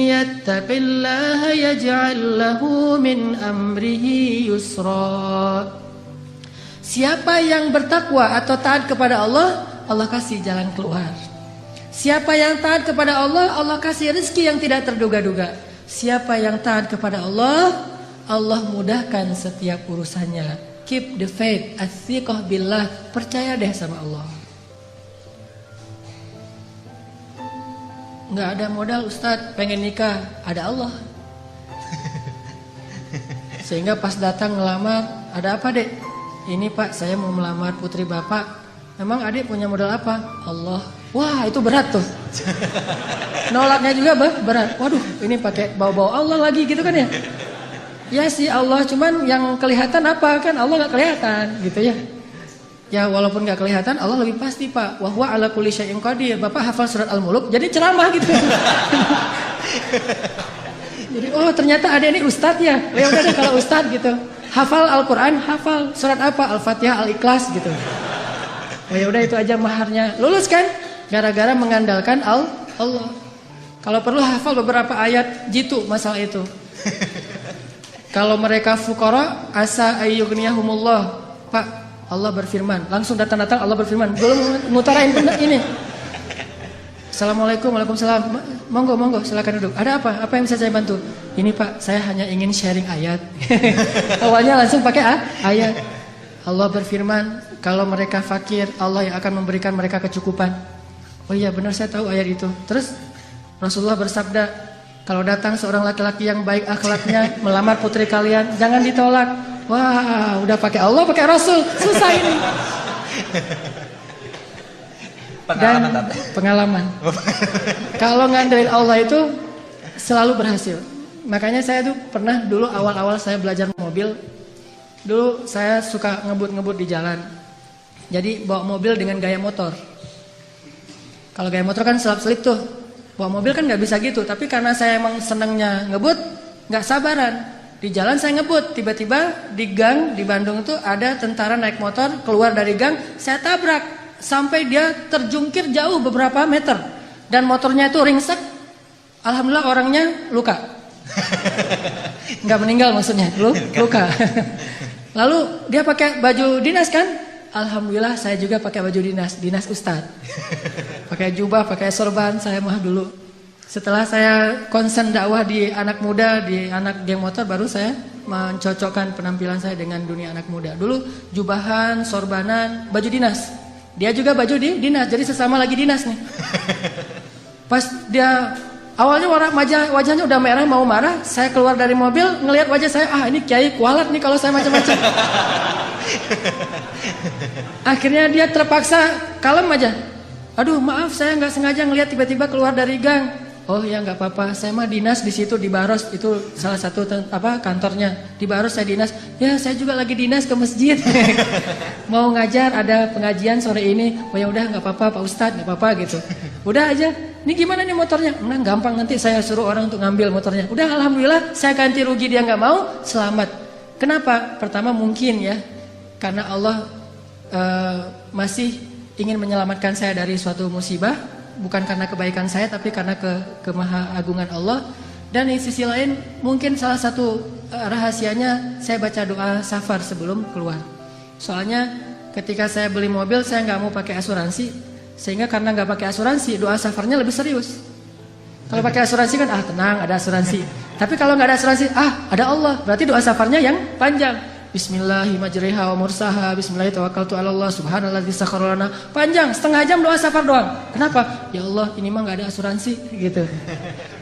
yattaqillaha yaj'al lahu min amrihi yusra. Siapa yang bertakwa atau taat kepada Allah, Allah kasih jalan keluar. Siapa yang taat kepada Allah, Allah kasih rezeki yang tidak terduga-duga. Siapa yang taat kepada Allah, Allah mudahkan setiap urusannya. Keep the faith, athiqah billah, percaya deh sama Allah. Nggak ada modal Ustadz, pengen nikah, ada Allah. Sehingga pas datang ngelamar, ada apa dek? Ini Pak, saya mau melamar putri Bapak. Memang adik punya modal apa? Allah. Wah, itu berat tuh. Nolaknya juga berat. Waduh, ini pakai bau-bau Allah lagi gitu kan ya? Ya sih Allah, cuman yang kelihatan apa kan? Allah nggak kelihatan gitu ya. Ya walaupun nggak kelihatan, Allah lebih pasti Pak. Wa huwa ala kulli syai'in qadir. Bapak hafal surat Al-Muluk, jadi ceramah gitu. Jadi oh ternyata adik ini ustadz ya. Ya udah deh kalau ustadz gitu. Hafal Al-Quran, hafal surat apa? Al-Fatihah, Al-Ikhlas gitu. Oh ya udah itu aja maharnya. Lulus kan? Gara-gara mengandalkan Allah. Kalau perlu hafal beberapa ayat jitu masalah itu. Kalau mereka fuqara, asa ayyughniyahumullah. Pak, Allah berfirman. Langsung datang-datang Allah berfirman. Belum ngutarain ini. Assalamualaikum, waalaikumsalam. Monggo, silakan duduk. Ada apa? Apa yang bisa saya bantu? Ini Pak, saya hanya ingin sharing ayat. Awalnya langsung pakai ayat. Allah berfirman, kalau mereka fakir, Allah yang akan memberikan mereka kecukupan. Oh iya benar, saya tahu ayat itu. Terus Rasulullah bersabda, kalau datang seorang laki-laki yang baik akhlaknya melamar putri kalian, jangan ditolak. Wah, udah pakai Allah, pakai Rasul, susah ini. Pengalaman. Kalau ngandelin Allah itu selalu berhasil. Makanya saya tuh pernah dulu awal-awal saya belajar mobil, dulu saya suka ngebut-ngebut di jalan. Jadi bawa mobil dengan gaya motor. Kalau gaya motor kan selap-selip tuh. Bawa mobil kan nggak bisa gitu. Tapi karena saya emang senengnya ngebut, nggak sabaran. Di jalan saya ngebut, tiba-tiba di gang di Bandung tuh ada tentara naik motor keluar dari gang, saya tabrak. Sampai dia terjungkir jauh beberapa meter. Dan motornya itu ringsek. Alhamdulillah orangnya luka. Nggak meninggal maksudnya, luka. Lalu dia pakai baju dinas kan? Alhamdulillah saya juga pakai baju dinas ustadz. Pakai jubah, pakai sorban, saya mah dulu. Setelah saya konsen dakwah di anak muda, di anak geng motor, baru saya mencocokkan penampilan saya dengan dunia anak muda. Dulu jubahan, sorbanan, baju dinas. Dia juga baju dinas, jadi sesama lagi dinas nih. Pas dia awalnya wajahnya udah merah mau marah, saya keluar dari mobil ngelihat wajah saya, ini kiai kualat nih kalau saya macam-macam. Akhirnya dia terpaksa kalem aja. Aduh maaf saya nggak sengaja ngelihat tiba-tiba keluar dari gang. Oh ya nggak apa-apa, saya mah dinas di situ di Baros, itu salah satu kantornya di Baros saya dinas. Ya saya juga lagi dinas ke masjid, mau ngajar ada pengajian sore ini. Oh ya udah nggak apa-apa Pak Ustadz, nggak apa-apa gitu. Udah aja. Ini gimana nih motornya? Enggak gampang, nanti saya suruh orang untuk ngambil motornya. Udah alhamdulillah saya ganti rugi, dia nggak mau, selamat. Kenapa? Pertama mungkin ya karena Allah masih ingin menyelamatkan saya dari suatu musibah. Bukan karena kebaikan saya tapi karena kemahaagungan Allah. Dan di sisi lain mungkin salah satu rahasianya saya baca doa safar sebelum keluar. Soalnya ketika saya beli mobil saya nggak mau pakai asuransi, sehingga karena nggak pakai asuransi doa safarnya lebih serius. Kalau pakai asuransi kan tenang ada asuransi. Tapi kalau nggak ada asuransi ada Allah, berarti doa safarnya yang panjang. Bismillahirrahmanirrahim wa mursaha bismillahirrahmanirrahim subhanalladzi sakhkhara lana. Panjang, setengah jam doa safar doang. Kenapa? Ya Allah, ini mah enggak ada asuransi gitu.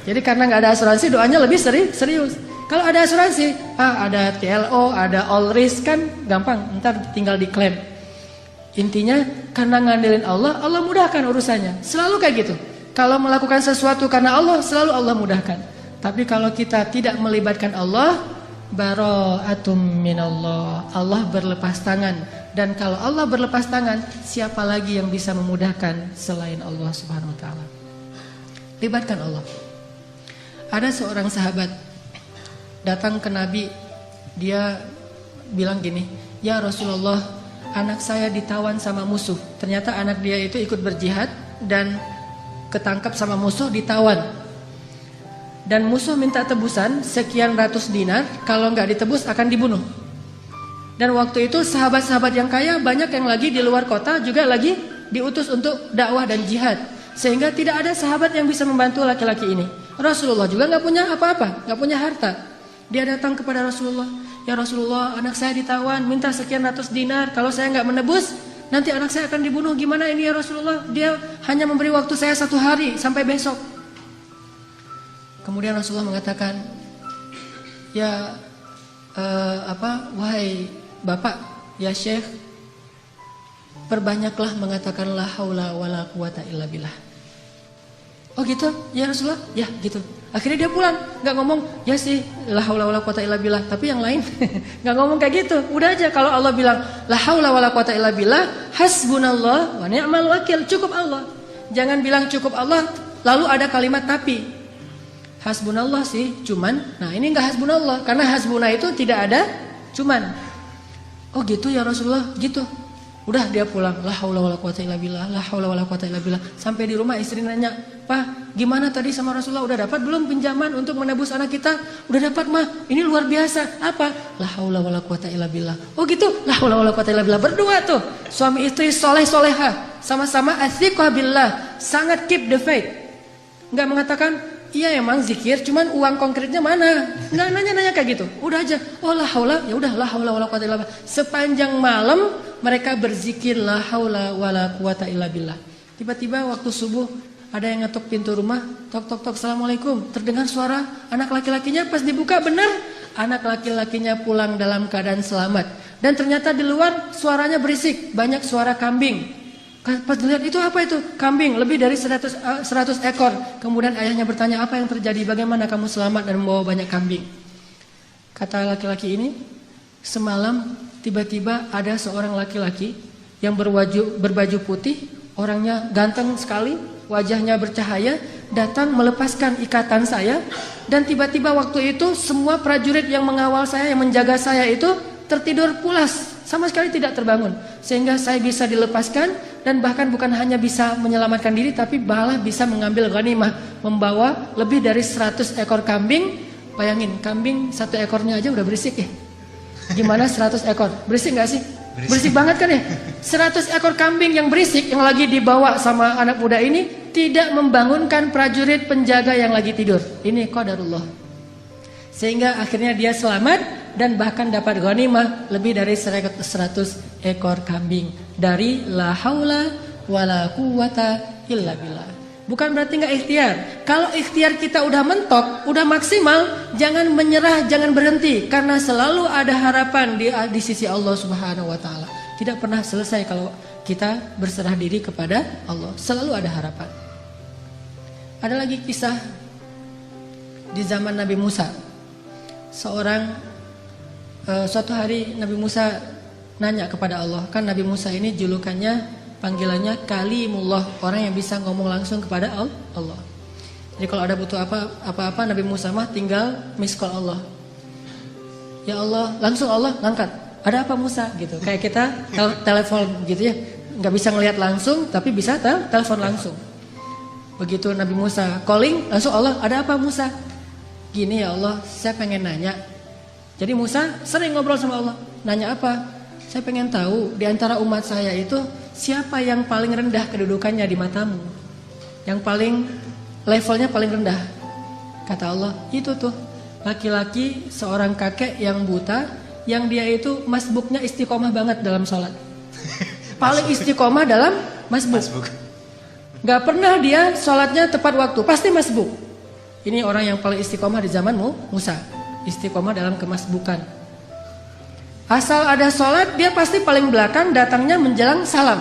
Jadi karena enggak ada asuransi doanya lebih serius. Kalau ada asuransi, ada TLO, ada all risk kan gampang, ntar tinggal diklaim. Intinya karena ngandelin Allah, Allah mudahkan urusannya. Selalu kayak gitu. Kalau melakukan sesuatu karena Allah, selalu Allah mudahkan. Tapi kalau kita tidak melibatkan Allah, bara'atum minallah, Allah berlepas tangan. Dan kalau Allah berlepas tangan, siapa lagi yang bisa memudahkan selain Allah subhanahu wa ta'ala? Libatkan Allah. Ada seorang sahabat datang ke Nabi, dia bilang gini, ya Rasulullah, anak saya ditawan sama musuh. Ternyata anak dia itu ikut berjihad dan ketangkap sama musuh, ditawan. Dan musuh minta tebusan sekian ratus dinar, kalau nggak ditebus akan dibunuh. Dan waktu itu sahabat-sahabat yang kaya banyak yang lagi di luar kota juga lagi diutus untuk dakwah dan jihad, sehingga tidak ada sahabat yang bisa membantu laki-laki ini. Rasulullah juga nggak punya apa-apa, nggak punya harta. Dia datang kepada Rasulullah, ya Rasulullah, anak saya ditawan, minta sekian ratus dinar, kalau saya nggak menebus nanti anak saya akan dibunuh. Gimana ini ya Rasulullah? Dia hanya memberi waktu saya 1 hari sampai besok. Kemudian Rasulullah mengatakan, ya wahai bapak, ya Syekh, perbanyaklah mengatakan la haula wala quwata illa billah. Oh gitu, ya Rasulullah, ya gitu. Akhirnya dia pulang, nggak ngomong ya sih la haula wala quwata illa billah, tapi yang lain nggak ngomong kayak gitu. Udah aja kalau Allah bilang la haula wala quwata illa billah, hasbunallah wa ni'mal wakil, cukup Allah. Jangan bilang cukup Allah lalu ada kalimat tapi. Hasbunallah sih, cuman, nah ini enggak hasbunallah, karena hasbunah itu tidak ada cuman. Oh gitu ya Rasulullah, gitu. Udah dia pulang, la haula wala quwata illa billah, la haula wala quwata illa billah. Sampai di rumah istri nanya, "Pak, gimana tadi sama Rasulullah, udah dapat belum pinjaman untuk menebus anak kita?" "Udah dapat, Mah. Ini luar biasa." "Apa?" "La haula wala quwata illa billah." "Oh gitu, la haula wala quwata illa billah." Berdua tuh, suami istri soleh-solehah, sama-sama athiqah billah, sangat keep the faith. Enggak mengatakan, iya emang zikir, cuman uang konkretnya mana? Nggak nanya-nanya kayak gitu. Udah aja, oh la haula, ya udah la haula wala quwata illa billah. Sepanjang malam mereka berzikir la haula wala quwata illa billah. Tiba-tiba waktu subuh ada yang ngetok pintu rumah, tok tok tok, assalamualaikum. Terdengar suara anak laki-lakinya, pas dibuka benar anak laki-lakinya pulang dalam keadaan selamat. Dan ternyata di luar suaranya berisik, banyak suara kambing. Pas dilihat itu apa itu? Kambing, lebih dari 100 ekor. Kemudian ayahnya bertanya, apa yang terjadi? Bagaimana kamu selamat dan membawa banyak kambing? Kata laki-laki ini, semalam tiba-tiba ada seorang laki-laki yang berbaju putih, orangnya ganteng sekali, wajahnya bercahaya, datang melepaskan ikatan saya. Dan tiba-tiba waktu itu semua prajurit yang mengawal saya, yang menjaga saya itu tertidur pulas, sama sekali tidak terbangun. Sehingga saya bisa dilepaskan. Dan bahkan bukan hanya bisa menyelamatkan diri, tapi malah bisa mengambil ghanimah, membawa lebih dari 100 ekor kambing. Bayangin, kambing 1 ekornya aja udah berisik ya. Gimana 100 ekor? Berisik gak sih? Berisik banget kan ya? 100 ekor kambing yang berisik, yang lagi dibawa sama anak muda ini, tidak membangunkan prajurit penjaga yang lagi tidur. Ini qadarullah. Sehingga akhirnya dia selamat dan bahkan dapat ghanimah lebih dari 100 ekor kambing dari la haula wala quwata illa billah. Bukan berarti nggak ikhtiar. Kalau ikhtiar kita udah mentok, udah maksimal, jangan menyerah, jangan berhenti, karena selalu ada harapan di sisi Allah Subhanahu wa taala. Tidak pernah selesai kalau kita berserah diri kepada Allah. Selalu ada harapan. Ada lagi kisah di zaman Nabi Musa. Suatu hari Nabi Musa nanya kepada Allah. Kan Nabi Musa ini julukannya, panggilannya Kalimullah, orang yang bisa ngomong langsung kepada Allah. Jadi kalau ada butuh apa-apa Nabi Musa mah tinggal miss call Allah. Ya Allah, langsung Allah ngangkat. Ada apa Musa gitu. Kayak kita telepon gitu ya. Nggak bisa ngelihat langsung tapi bisa telepon langsung. Begitu Nabi Musa calling, langsung Allah, ada apa Musa? Gini ya Allah, saya pengen nanya. Jadi Musa sering ngobrol sama Allah. Nanya apa? Saya pengen tahu di antara umat saya itu siapa yang paling rendah kedudukannya di matamu? Yang paling levelnya paling rendah. Kata Allah, itu tuh laki-laki seorang kakek yang buta, yang dia itu masbuknya istiqomah banget dalam sholat. Paling istiqomah dalam masbuk. Gak pernah dia sholatnya tepat waktu, pasti masbuk. Ini orang yang paling istiqomah di zaman Musa. Istiqomah dalam kemasbukan. Asal ada sholat, dia pasti paling belakang, datangnya menjelang salam.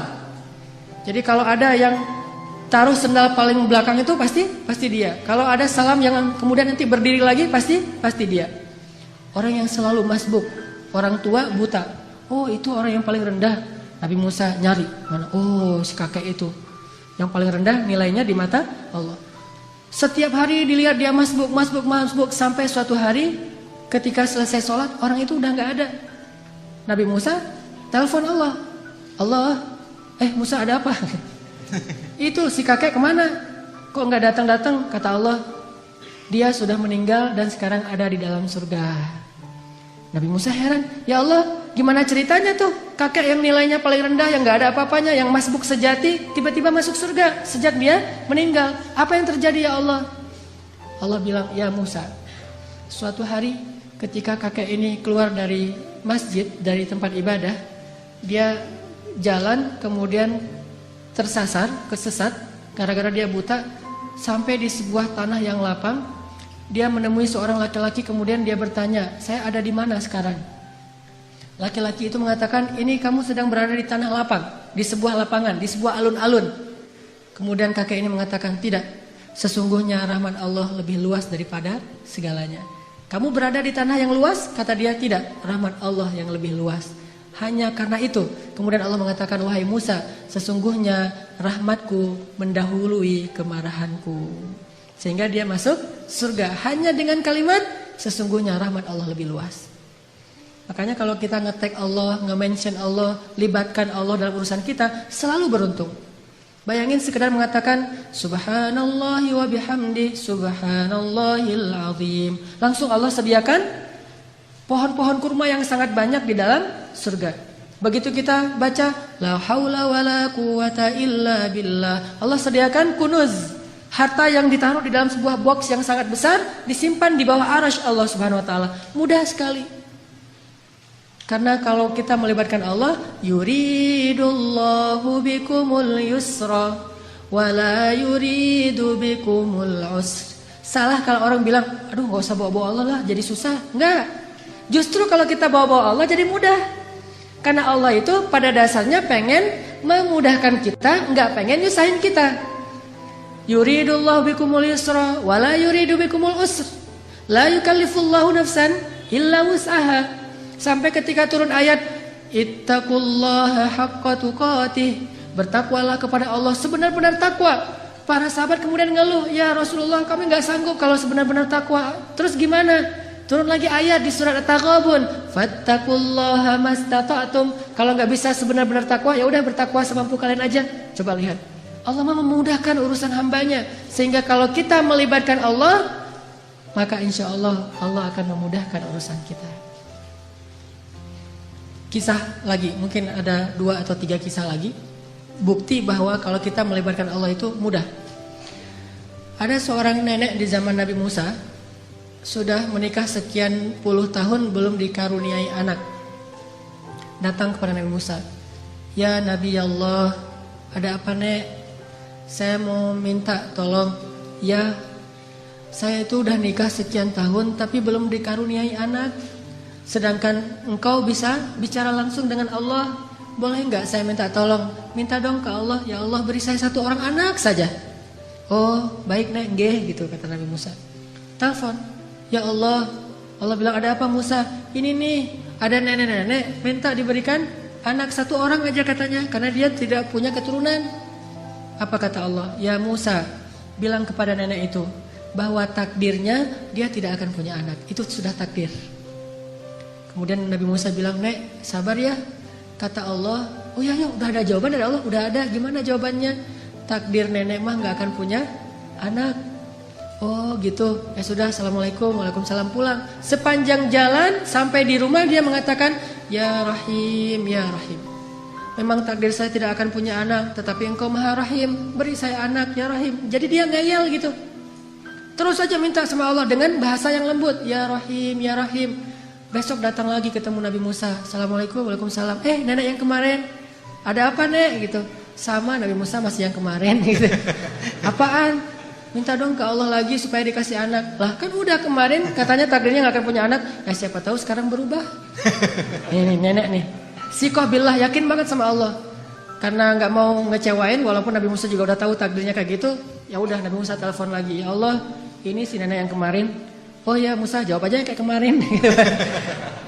Jadi kalau ada yang taruh sendal paling belakang itu pasti dia. Kalau ada salam yang kemudian nanti berdiri lagi, pasti dia. Orang yang selalu masbuk. Orang tua buta. Oh, itu orang yang paling rendah. Nabi Musa nyari mana? Oh, si kakek itu yang paling rendah nilainya di mata Allah. Setiap hari dilihat dia masbuk sampai suatu hari ketika selesai sholat orang itu udah nggak ada. Nabi Musa telepon Allah. Musa ada apa? Itu si kakek kemana? Kok nggak datang? Kata Allah, dia sudah meninggal dan sekarang ada di dalam surga. Nabi Musa heran, ya Allah, gimana ceritanya tuh kakek yang nilainya paling rendah, yang gak ada apa-apanya, yang masbuk sejati, tiba-tiba masuk surga sejak dia meninggal. Apa yang terjadi ya Allah? Allah bilang, ya Musa, suatu hari ketika kakek ini keluar dari masjid, dari tempat ibadah, dia jalan kemudian kesesat, gara-gara dia buta, sampai di sebuah tanah yang lapang. Dia menemui seorang laki-laki, kemudian dia bertanya, saya ada di mana sekarang? Laki-laki itu mengatakan, ini kamu sedang berada di tanah lapang, di sebuah lapangan, di sebuah alun-alun. Kemudian kakek ini mengatakan, tidak, sesungguhnya rahmat Allah lebih luas daripada segalanya. Kamu berada di tanah yang luas? Kata dia, tidak, rahmat Allah yang lebih luas. Hanya karena itu, kemudian Allah mengatakan, wahai Musa, sesungguhnya rahmatku mendahului kemarahanku. Sehingga dia masuk surga hanya dengan kalimat sesungguhnya rahmat Allah lebih luas. Makanya kalau kita nge-tag Allah, nge-mention Allah, libatkan Allah dalam urusan kita, selalu beruntung. Bayangin sekedar mengatakan subhanallahi wa bihamdi subhanallahil azim. Langsung Allah sediakan pohon-pohon kurma yang sangat banyak di dalam surga. Begitu kita baca la haula wala quwata illa billah, Allah sediakan kunuz, harta yang ditaruh di dalam sebuah box yang sangat besar, disimpan di bawah arasy Allah Subhanahu wa taala. Mudah sekali. Karena kalau kita melibatkan Allah, yuridullahu bikumul yusra wa la yuridu bikumul usra. Salah kalau orang bilang, aduh gak usah bawa-bawa Allah lah, jadi susah. Enggak. Justru kalau kita bawa-bawa Allah jadi mudah. Karena Allah itu pada dasarnya pengen memudahkan kita, enggak pengen nyusahin kita. Yuridullahu bikumul yusra wa la yuridu bikumul usra. La yukallifullahu nafsan illa wus'aha. Sampai ketika turun ayat ittaqullaha haqqa tuqatih, bertakwalah kepada Allah sebenar-benar takwa. Para sahabat kemudian ngeluh, ya Rasulullah kami enggak sanggup kalau sebenar-benar takwa. Terus gimana? Turun lagi ayat di surat At-Taghabun, fattaqullaha mastata'tum. Kalau enggak bisa sebenar-benar takwa, ya udah bertakwa semampu kalian aja. Coba lihat. Allah memudahkan urusan hambanya. Sehingga kalau kita melibatkan Allah, maka insya Allah Allah akan memudahkan urusan kita. Kisah lagi, mungkin ada 2 atau 3 kisah lagi. Bukti bahwa kalau kita melibatkan Allah itu mudah. Ada seorang nenek di zaman Nabi Musa. sudah menikah sekian puluh tahun belum dikaruniai anak. Datang kepada Nabi Musa. Ya Nabi Allah, ada apa nek? Saya mau minta tolong. Ya, saya itu udah nikah sekian tahun tapi belum dikaruniai anak. Sedangkan engkau bisa bicara langsung dengan Allah. Boleh nggak saya minta tolong? Minta dong ke Allah. Ya Allah, beri saya satu orang anak saja. Oh baik nek, nggih gitu kata Nabi Musa. Telepon. Ya Allah. Allah bilang, ada apa Musa? Ini nih, ada nenek-nenek minta diberikan anak satu orang aja katanya, karena dia tidak punya keturunan. Apa kata Allah? Ya Musa, bilang kepada nenek itu bahwa takdirnya dia tidak akan punya anak. Itu sudah takdir. Kemudian Nabi Musa bilang, nek sabar ya. Kata Allah, oh ya udah ada jawaban dari Allah, udah ada. Gimana jawabannya? Takdir nenek mah gak akan punya anak. Oh gitu, ya sudah, assalamualaikum, waalaikumsalam, pulang. Sepanjang jalan sampai di rumah dia mengatakan, ya Rahim, ya Rahim. Memang takdir saya tidak akan punya anak, tetapi engkau maha Rahim, beri saya anak ya Rahim. Jadi dia ngeyel gitu. Terus saja minta sama Allah dengan bahasa yang lembut, ya Rahim, ya Rahim. Besok datang lagi ketemu Nabi Musa, assalamualaikum, waalaikumsalam. Nenek yang kemarin, ada apa nek gitu. Sama Nabi Musa masih yang kemarin gitu. Apaan? Minta dong ke Allah lagi supaya dikasih anak. Lah kan udah kemarin katanya takdirnya gak akan punya anak. Ya siapa tahu sekarang berubah. Ini nenek nih. Sikoh billah, yakin banget sama Allah. Karena gak mau ngecewain, walaupun Nabi Musa juga udah tahu takdirnya kayak gitu. Ya udah, Nabi Musa telepon lagi. Ya Allah, ini si nenek yang kemarin. Oh ya Musa, jawab aja kayak kemarin.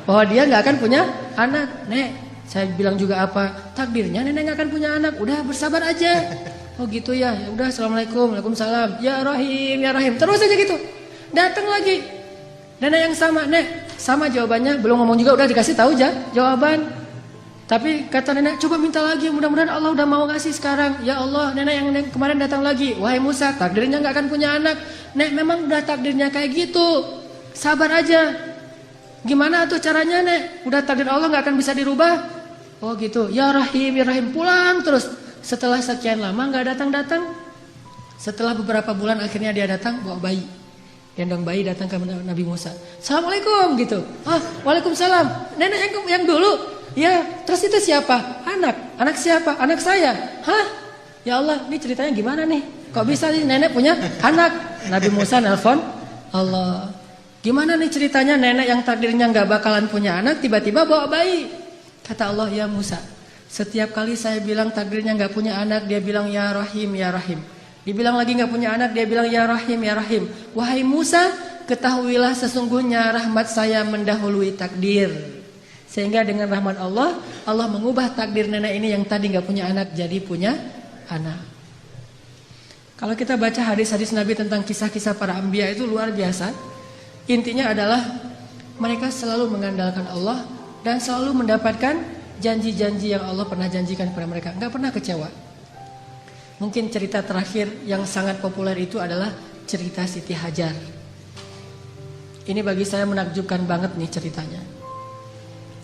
Bahwa dia gak akan punya anak. Nek, saya bilang juga apa? Takdirnya nenek gak akan punya anak. Udah bersabar aja. Oh gitu ya, ya udah, assalamualaikum, waalaikumsalam, ya Rahim, ya Rahim, terus aja gitu. Datang lagi, nenek yang sama, nek, sama jawabannya, belum ngomong juga udah dikasih tahu aja jawaban. Tapi kata nenek, coba minta lagi, mudah-mudahan Allah udah mau ngasih sekarang. Ya Allah, nenek yang kemarin datang lagi, wahai Musa, takdirnya nggak akan punya anak. Nek, memang udah takdirnya kayak gitu, sabar aja. Gimana tuh caranya nek? Udah takdir Allah nggak akan bisa dirubah. Oh gitu, ya Rahim, pulang terus. Setelah sekian lama nggak datang-datang, setelah beberapa bulan akhirnya dia datang bawa bayi, gendong bayi datang ke Nabi Musa. Assalamualaikum gitu. Waalaikumsalam. Nenek yang dulu. Ya, terus itu siapa? Anak siapa? Anak saya. Hah? Ya Allah, ini ceritanya gimana nih? Kok bisa nih nenek punya anak? Nabi Musa nelpon Allah. Gimana nih ceritanya nenek yang takdirnya nggak bakalan punya anak tiba-tiba bawa bayi? Kata Allah, ya Musa, setiap kali saya bilang takdirnya nggak punya anak, dia bilang ya Rahim, ya Rahim. Dibilang lagi nggak punya anak, dia bilang ya Rahim, ya Rahim. Wahai Musa, ketahuilah sesungguhnya rahmat saya mendahului takdir. Sehingga dengan rahmat Allah, Allah mengubah takdir nenek ini yang tadi nggak punya anak jadi punya anak. Kalau kita baca hadis-hadis Nabi tentang kisah-kisah para anbiya itu luar biasa. Intinya adalah mereka selalu mengandalkan Allah dan selalu mendapatkan janji-janji yang Allah pernah janjikan kepada mereka. Gak pernah kecewa. Mungkin cerita terakhir yang sangat populer itu adalah cerita Siti Hajar. Ini bagi saya menakjubkan banget nih ceritanya.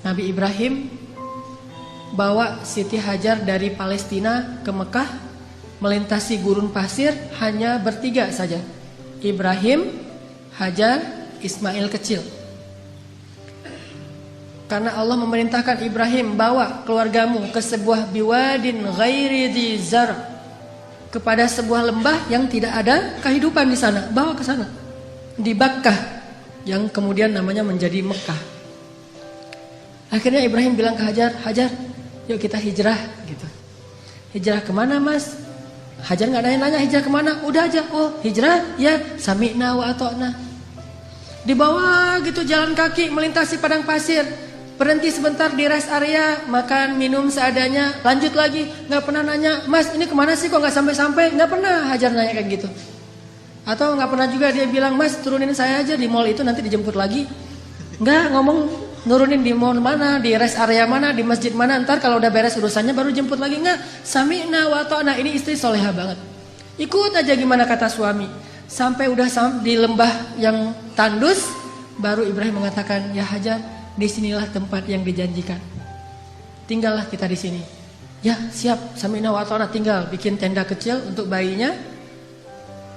Nabi Ibrahim bawa Siti Hajar dari Palestina ke Mekah, melintasi gurun pasir hanya bertiga saja. Ibrahim, Hajar, Ismail kecil. Karena Allah memerintahkan Ibrahim, bawa keluargamu ke sebuah biwadin ghairi dzi zar', kepada sebuah lembah yang tidak ada kehidupan di sana, bawa ke sana. Di Bakkah yang kemudian namanya menjadi Mekah. Akhirnya Ibrahim bilang ke Hajar, Hajar, yuk kita hijrah gitu. Hijrah kemana mas? Hajar nggak nanya-nanya hijrah kemana, udah aja, oh hijrah ya, sami'na wa ata'na. Di bawah gitu jalan kaki melintasi padang pasir. Berhenti sebentar di rest area, makan minum seadanya, lanjut lagi. Gak pernah nanya, mas ini kemana sih kok gak sampai-sampai? Gak pernah Hajar nanya kayak gitu. Atau gak pernah juga dia bilang, mas turunin saya aja di mall itu nanti dijemput lagi. Gak ngomong nurunin di mall mana, di rest area mana, di masjid mana, ntar kalau udah beres urusannya baru jemput lagi. Gak, sami'na wa ta'na. Ini istri soleha banget. Ikut aja gimana kata suami. Sampai udah di lembah yang tandus, baru Ibrahim mengatakan, ya Hajar, disinilah tempat yang dijanjikan. Tinggallah kita di sini. Ya siap, sami'na wa ta'na, tinggal bikin tenda kecil untuk bayinya.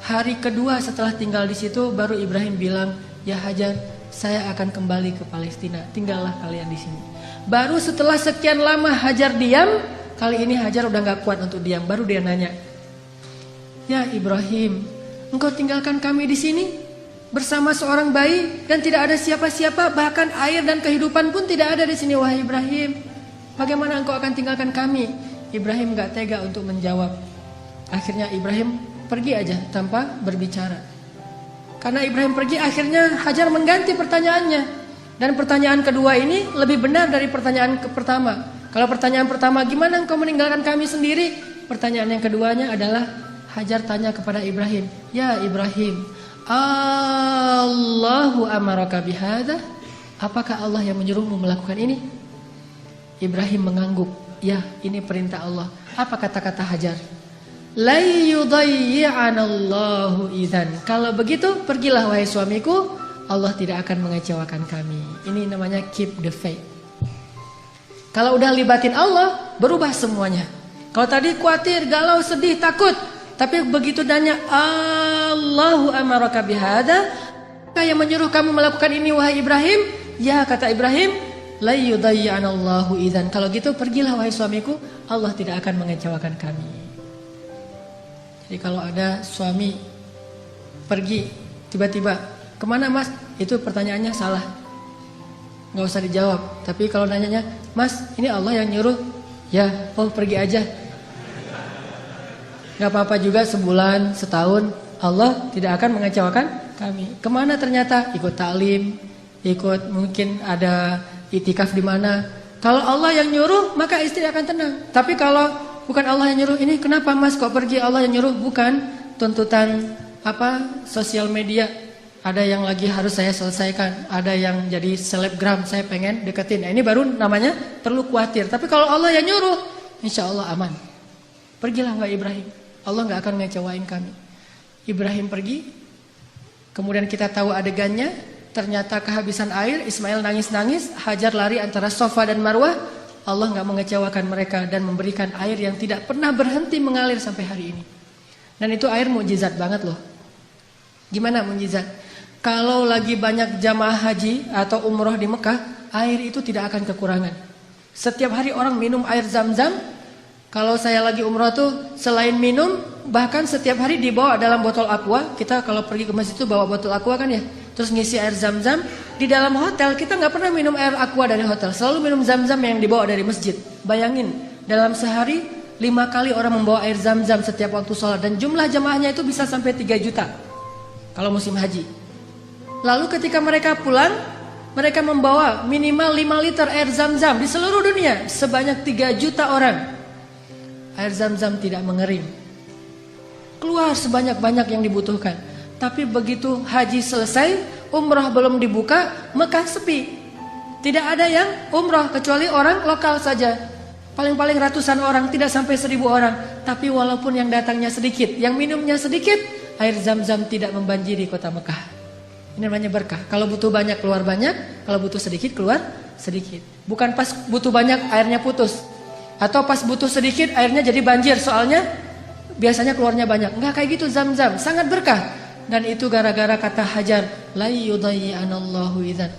Hari kedua setelah tinggal di situ, baru Ibrahim bilang, ya Hajar, saya akan kembali ke Palestina, tinggallah kalian di sini. Baru setelah sekian lama Hajar diam, kali ini Hajar udah gak kuat untuk diam, baru dia nanya, ya Ibrahim, engkau tinggalkan kami di sini bersama seorang bayi dan tidak ada siapa-siapa, bahkan air dan kehidupan pun tidak ada di sini, wahai Ibrahim. Bagaimana engkau akan tinggalkan kami? Ibrahim gak tega untuk menjawab. Akhirnya Ibrahim pergi aja tanpa berbicara. Karena Ibrahim pergi, akhirnya Hajar mengganti pertanyaannya. Dan pertanyaan kedua ini lebih benar dari pertanyaan pertama. Kalau pertanyaan pertama, gimana engkau meninggalkan kami sendiri? Pertanyaan yang keduanya adalah Hajar tanya kepada Ibrahim, ya Ibrahim, Allahu amaraka bihadza? Apakah Allah yang menyuruhmu melakukan ini? Ibrahim mengangguk, ya ini perintah Allah. Apa kata-kata Hajar? La yudayyi'anallahu idzan. Kalau begitu pergilah wahai suamiku, Allah tidak akan mengecewakan kami. Ini namanya keep the faith. Kalau udah libatin Allah, berubah semuanya. Kalau tadi khawatir, galau, sedih, takut, tapi begitu nanya Allahu amaraka bihadza, yang menyuruh kamu melakukan ini wahai Ibrahim? Ya kata Ibrahim, la yudayyi'anallahu idzan. Kalau gitu pergilah wahai suamiku, Allah tidak akan mengecewakan kami. Jadi kalau ada suami pergi tiba-tiba, kemana mas? Itu pertanyaannya salah, nggak usah dijawab. Tapi kalau nanyanya, mas ini Allah yang nyuruh? Ya, oh pergi aja. Gak apa-apa juga sebulan, setahun, Allah tidak akan mengecewakan kami. Kemana ternyata? Ikut taklim, ikut mungkin ada itikaf di mana. Kalau Allah yang nyuruh, maka istri akan tenang. Tapi kalau bukan Allah yang nyuruh, ini kenapa mas kok pergi? Allah yang nyuruh, bukan tuntutan sosial media. Ada yang lagi harus saya selesaikan, ada yang jadi selebgram, saya pengen deketin. Nah, ini baru namanya perlu khawatir. Tapi kalau Allah yang nyuruh, insya Allah aman. Pergilah wahai Ibrahim, Allah gak akan ngecewain kami. Ibrahim pergi, kemudian kita tahu adegannya, ternyata kehabisan air, Ismail nangis-nangis, Hajar lari antara Safa dan Marwah. Allah gak mengecewakan mereka dan memberikan air yang tidak pernah berhenti mengalir sampai hari ini. Dan itu air mukjizat banget loh. Gimana mukjizat? Kalau lagi banyak jamaah haji atau umroh di Mekah, air itu tidak akan kekurangan. Setiap hari orang minum air Zam-Zam. Kalau saya lagi umroh tuh selain minum, bahkan setiap hari dibawa dalam botol aqua. Kita kalau pergi ke masjid itu bawa botol aqua kan ya. Terus ngisi air Zam-Zam. Di dalam hotel kita nggak pernah minum air aqua dari hotel. Selalu minum Zam-Zam yang dibawa dari masjid. Bayangin, dalam sehari 5 kali orang membawa air Zam-Zam setiap waktu sholat. Dan jumlah jamaahnya itu bisa sampai 3 juta kalau musim haji. Lalu ketika mereka pulang, mereka membawa minimal 5 liter air Zam-Zam di seluruh dunia. Sebanyak 3 juta orang. Air Zam-Zam tidak mengering. Keluar sebanyak-banyak yang dibutuhkan. Tapi begitu haji selesai, umrah belum dibuka, Mekah sepi. Tidak ada yang umrah kecuali orang lokal saja. Paling-paling ratusan orang, tidak sampai 1000 orang. Tapi walaupun yang datangnya sedikit, yang minumnya sedikit, air Zam-Zam tidak membanjiri kota Mekah. Ini namanya berkah. Kalau butuh banyak keluar banyak, kalau butuh sedikit keluar sedikit. Bukan pas butuh banyak airnya putus. Atau pas butuh sedikit airnya jadi banjir, soalnya biasanya keluarnya banyak. Enggak kayak gitu Zam-Zam, sangat berkah. Dan itu gara-gara kata Hajar, la yudayyi'anallahu idzan.